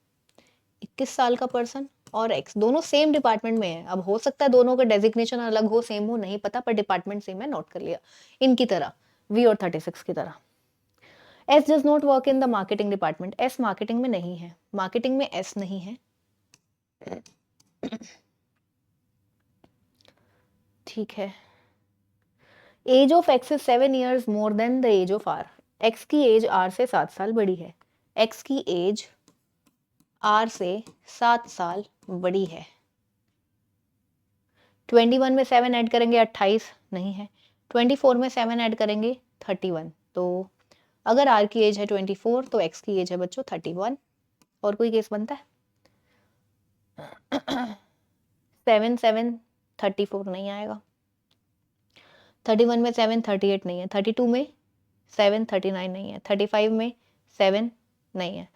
21 साल का पर्सन और X दोनों सेम डिपार्टमेंट में है। अब हो सकता है दोनों का डेजिग्नेशन अलग हो, सेम हो, नहीं पता, पर डिपार्टमेंट सेम है, नोट कर लिया। इनकी तरह, V और 36 की तरह। S does not work in the marketing department. S marketing में नहीं है, मार्केटिंग में S नहीं है। ठीक है। Age of X is 7 years more than the age of R. X की एज R से 7 साल बड़ी है। X की एज R से 7 साल बड़ी है। 21 में 7 ऐड करेंगे 28, नहीं है। 24 में 7 ऐड करेंगे 31। तो अगर R की एज है 24 तो X की एज है बच्चों 31। और कोई केस बनता है? 7 7 34 नहीं आएगा। 31 में 7 38 नहीं है। 32 में 7 39 नहीं है। 35 में 7 नहीं है।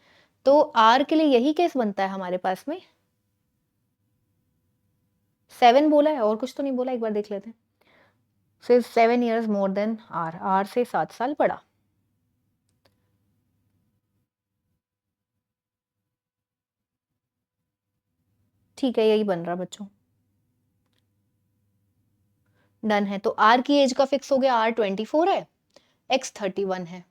तो R के लिए यही केस बनता है हमारे पास में। 7 बोला है और कुछ तो नहीं बोला, एक बार देख लेते हैं। सिर्फ 7 years more than R, R से 7 साल बड़ा। ठीक है, यही बन रहा बच्चों, डन है। तो R की एज का फिक्स हो गया, R 24 है, X 31 है।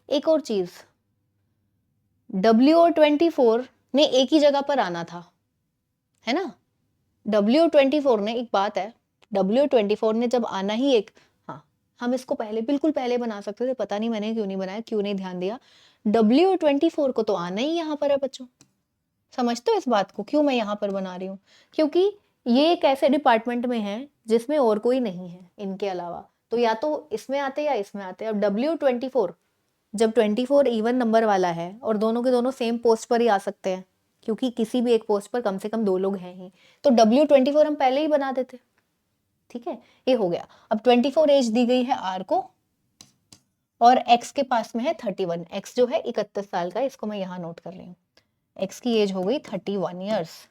एक और चीज, W और 24 ने एक ही जगह पर आना था, है ना। W24 ने, एक बात है, W24 ने जब आना ही एक, हाँ हम इसको पहले, बिल्कुल पहले बना सकते थे, पता नहीं मैंने क्यों नहीं बनाया, क्यों नहीं ध्यान दिया। W24 को तो आना ही यहाँ पर है बच्चों, समझते हो इस बात को, क्यों मैं यहाँ पर बना रही हूँ, क्योंकि ये एक ऐसे डिपार्टमेंट में है जिसमें और कोई नहीं है इनके अलावा, तो या तो इसमें आते या इसमें आते। अब W24 जब 24 इवन नंबर वाला है और दोनों के दोनों सेम पोस्ट पर ही आ सकते हैं, क्योंकि किसी भी एक पोस्ट पर कम से कम 2 लोग हैं ही, तो W24 हम पहले ही बना देते। ठीक है, ये हो गया। अब 24 एज दी गई है आर को, और एक्स के पास में है 31। एक्स जो है 31 साल का, इसको मैं यहाँ नोट कर रही हूँ। एक्स की एज हो गई 31 ईयर्स।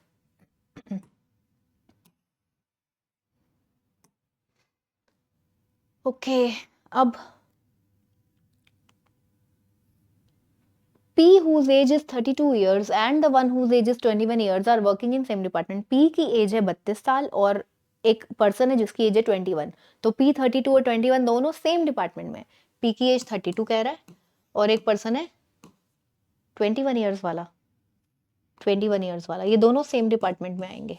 ओके, अब P whose age is 32 years and the one whose age is 21 years are working in same department. P की एज है 32 साल और एक पर्सन है जिसकी एज है 21, तो P 32 और 21 दोनों सेम डिपार्टमेंट में। P की एज 32 कह रहा है और एक पर्सन है 21 ईयर्स वाला, 21 ईयर्स वाला, ये दोनों सेम डिपार्टमेंट में आएंगे।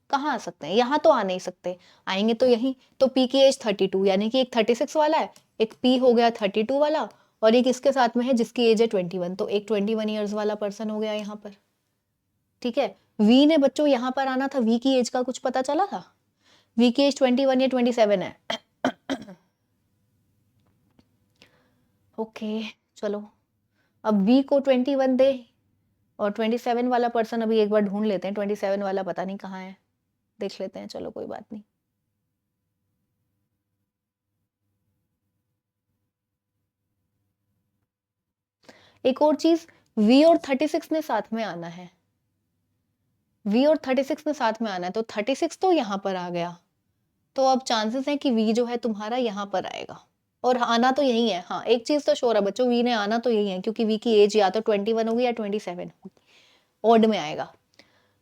कहाँ आ सकते हैं, यहाँ तो आ नहीं सकते, आएंगे तो यहीं। तो P की एज 32, यानी कि एक 36 वाला है, एक P हो गया 32 वाला, और एक इसके साथ में है जिसकी एज है 21, तो एक 21 ईयर्स वाला पर्सन हो गया यहाँ पर। ठीक है, V ने बच्चों यहाँ पर आना था, V की एज का कुछ पता चला था? V की एज 21 या 27 है। ओके चलो, अब V को 21 दे, और 27 वाला पर्सन अभी एक बार ढूंढ लेते हैं, 27 वाला पता नहीं कहाँ है, देख लेते हैं, चलो कोई बात नहीं। एक और चीज, V और 36 ने साथ में आना है, V और 36 ने साथ में आना है, तो 36 तो यहाँ पर आ गया, तो अब चांसेस है कि V जो है तुम्हारा यहाँ पर आएगा, और आना तो यही है। हाँ, एक चीज तो श्योर है बच्चों, V ने आना तो यही है, क्योंकि V की एज या तो 21 होगी या 27 होगी, ऑड में आएगा।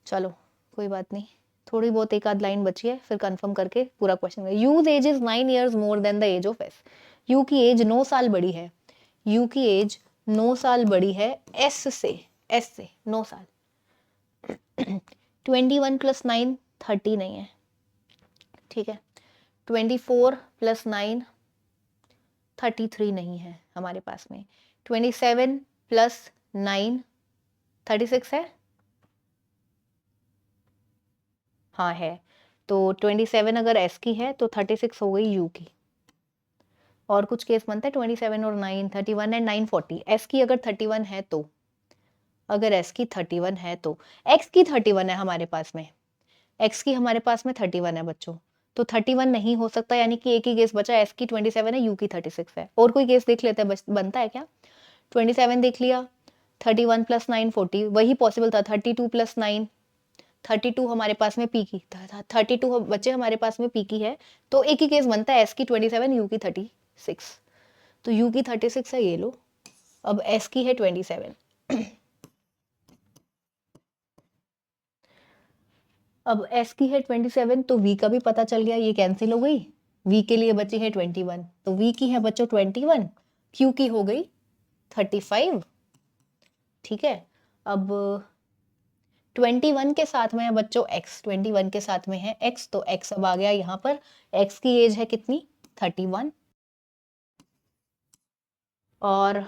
चलो कोई बात नहीं, थोड़ी बहुत एक आध लाइन बची है, फिर कंफर्म करके पूरा question. U's age is 9 years more than the age of S. U की एज 9 साल बड़ी है, यू की एज 9 साल बड़ी है एस से, एस से 9 साल। 21 + 9 30 नहीं है, ठीक है। 24 + 9 33 नहीं है हमारे पास में। 27 + 9 36 है, हाँ है। तो 27 अगर एस की है तो 36 हो गई यू की। और कुछ केस बनता है 27 और 9 31 एंड 9 40। एस की अगर 31 है तो, अगर एस की 31 है तो, एक्स की 31 है हमारे पास में, एक्स की हमारे पास में 31 है बच्चों, तो 31 नहीं हो सकता, यानी कि एक ही केस बचा, एस की 27 है, यू की 36 है। और कोई केस देख लेते हैं, बनता है क्या? 27 देख लिया, 31 + 9 40, वही पॉसिबल था। 32 + 9 32 हमारे पास में पी की, 32 बच्चे हमारे पास में पी की है, तो एक ही केस बनता है, एस की 27 यू की 36, तो यू की 36 है, ये लो। अब एस की है 27। अब एस की है 27, तो वी का भी पता चल गया, ये कैंसिल हो गई। वी के लिए बची है 21, तो वी की है बच्चों 21, क्यू की हो गई 35। ठीक है, अब 21 के साथ में है बच्चों एक्स, 21 के साथ में है एक्स, तो एक्स अब आ गया यहाँ पर। एक्स की एज है कितनी? 31, और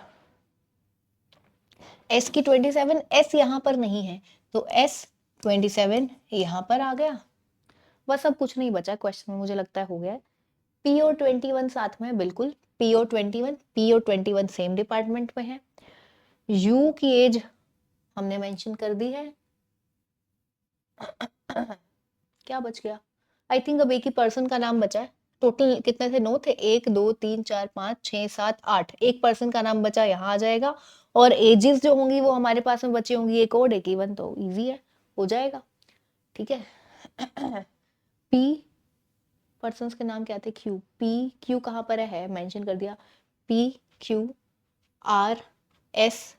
एस की 27, एस यहाँ पर नहीं है, तो एस 27 यहाँ पर आ गया। बस अब कुछ नहीं बचा क्वेश्चन में, मुझे लगता है हो गया है। पी और 21 साथ में, बिल्कुल पी और 21, पी और 21 सेम डिपार्टमेंट में है। यू की एज हमने मेंशन कर दी है। क्या बच गया? आई थिंक अब एक ही पर्सन का नाम बचा है। टोटल कितने थे? 9 थे, 1 2 3 4 5 6 7 8, एक पर्सन का नाम बचा, यहाँ आ जाएगा। और एजेस जो होंगी वो हमारे पास में बची होंगी, एक और एक इवन, तो इजी है, हो जाएगा। ठीक है। पी पर्सन्स के नाम क्या थे? क्यू, पी क्यू कहाँ पर है मेंशन कर दिया, P Q R S.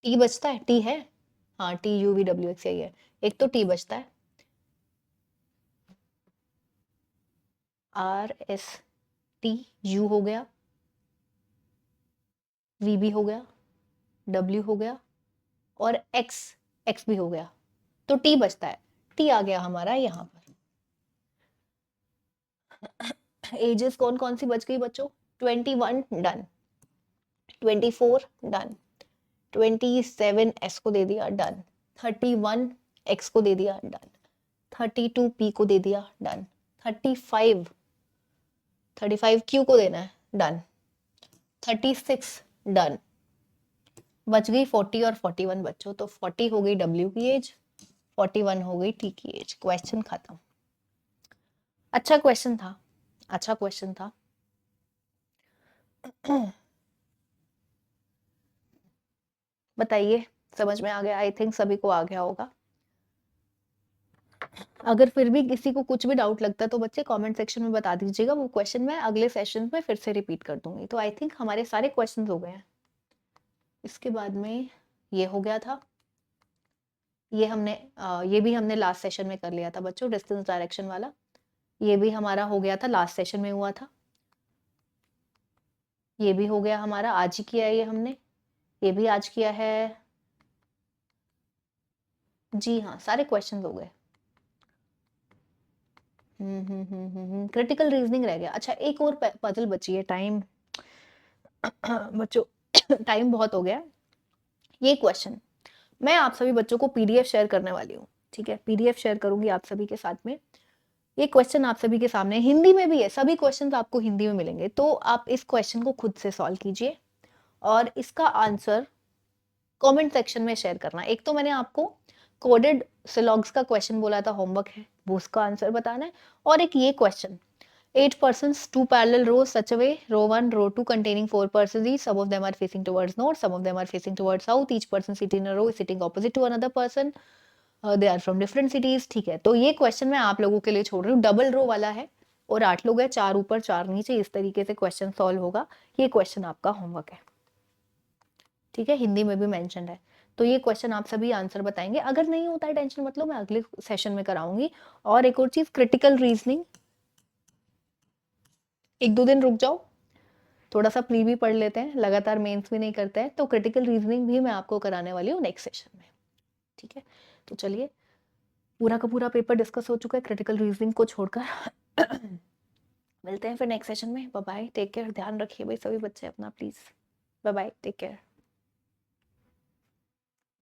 T बचता है, टी है, हाँ T U V W x, यही है, एक तो टी बचता है। आर एस टी, यू हो गया, वी भी हो गया, डब्ल्यू हो गया, और एक्स, एक्स भी हो गया, तो टी बचता है। टी आ गया हमारा यहाँ पर। एजेस कौन कौन सी बच गई बच्चों? 21 डन, 24 डन, 27 एस को दे दिया डन, 31 एक्स को दे दिया डन, 32 पी को दे दिया डन, 35 क्यू को देना है डन, 36 डन। बच गई 40 और 41 बच्चों, तो 40 हो गई डब्ल्यू की एज, 41 हो गई टी की एज। क्वेश्चन खत्म। अच्छा क्वेश्चन था, अच्छा क्वेश्चन था। बताइए, समझ में आ गया? आई थिंक सभी को आ गया होगा। अगर फिर भी किसी को कुछ भी डाउट लगता है तो बच्चे कमेंट सेक्शन में बता दीजिएगा, वो क्वेश्चन मैं अगले सेशन में फिर से रिपीट कर दूंगी। तो आई थिंक हमारे सारे क्वेश्चंस हो गए हैं। इसके बाद में ये हो गया था, ये हमने ये भी हमने लास्ट सेशन में कर लिया था बच्चों, डिस्टेंस डायरेक्शन वाला। ये भी हमारा हो गया था, लास्ट सेशन में हुआ था। ये भी हो गया हमारा, आज ही किया है ये हमने, ये भी आज किया है। जी हाँ, सारे क्वेश्चन हो गए। क्रिटिकल रीजनिंग रह गया। अच्छा, एक और पजल बची है। टाइम बच्चों टाइम बहुत हो गया। ये क्वेश्चन मैं आप सभी बच्चों को पीडीएफ शेयर करने वाली हूँ, ठीक है? पीडीएफ शेयर करूंगी आप सभी के साथ में। ये क्वेश्चन आप सभी के सामने हिंदी में भी है, सभी क्वेश्चन आपको हिंदी में मिलेंगे। तो आप इस क्वेश्चन को खुद से सॉल्व कीजिए और इसका आंसर कमेंट सेक्शन में शेयर करना। एक तो मैंने आपको कोडेड सिलॉग्स का क्वेश्चन बोला था, होमवर्क है, वो उसका आंसर बताना है। और एक ये question, 8 persons, 2 parallel rows such a way, row 1, row 2 containing 4 persons each, some of them are facing towards north, some of them are facing towards south, each person sitting in a row is sitting opposite to another person, they are from different cities। ठीक है, तो ये question मैं आप लोगों के लिए छोड़ रही हूँ, डबल रो वाला है और 8 लोग हैं, 4 ऊपर 4 नीचे, इस तरीके से क्वेश्चन सॉल्व होगा। ये क्वेश्चन आपका होमवर्क है, ठीक है? हिंदी में भी मेंशन है। तो ये क्वेश्चन आप सभी आंसर बताएंगे। अगर नहीं होता है टेंशन मत लो, मैं अगले सेशन में कराऊंगी। और एक और चीज, क्रिटिकल रीजनिंग 1-2 दिन रुक जाओ, थोड़ा सा प्री भी पढ़ लेते हैं, लगातार मेंस भी नहीं करते हैं, तो क्रिटिकल रीजनिंग भी मैं आपको कराने वाली हूँ नेक्स्ट सेशन में, ठीक है? तो चलिए, पूरा का पूरा पेपर डिस्कस हो चुका है क्रिटिकल रीजनिंग को छोड़कर। मिलते हैं फिर नेक्स्ट सेशन में। बाय बाय, टेक केयर, ध्यान रखिए भाई सभी बच्चे अपना, please. Bye bye, take care.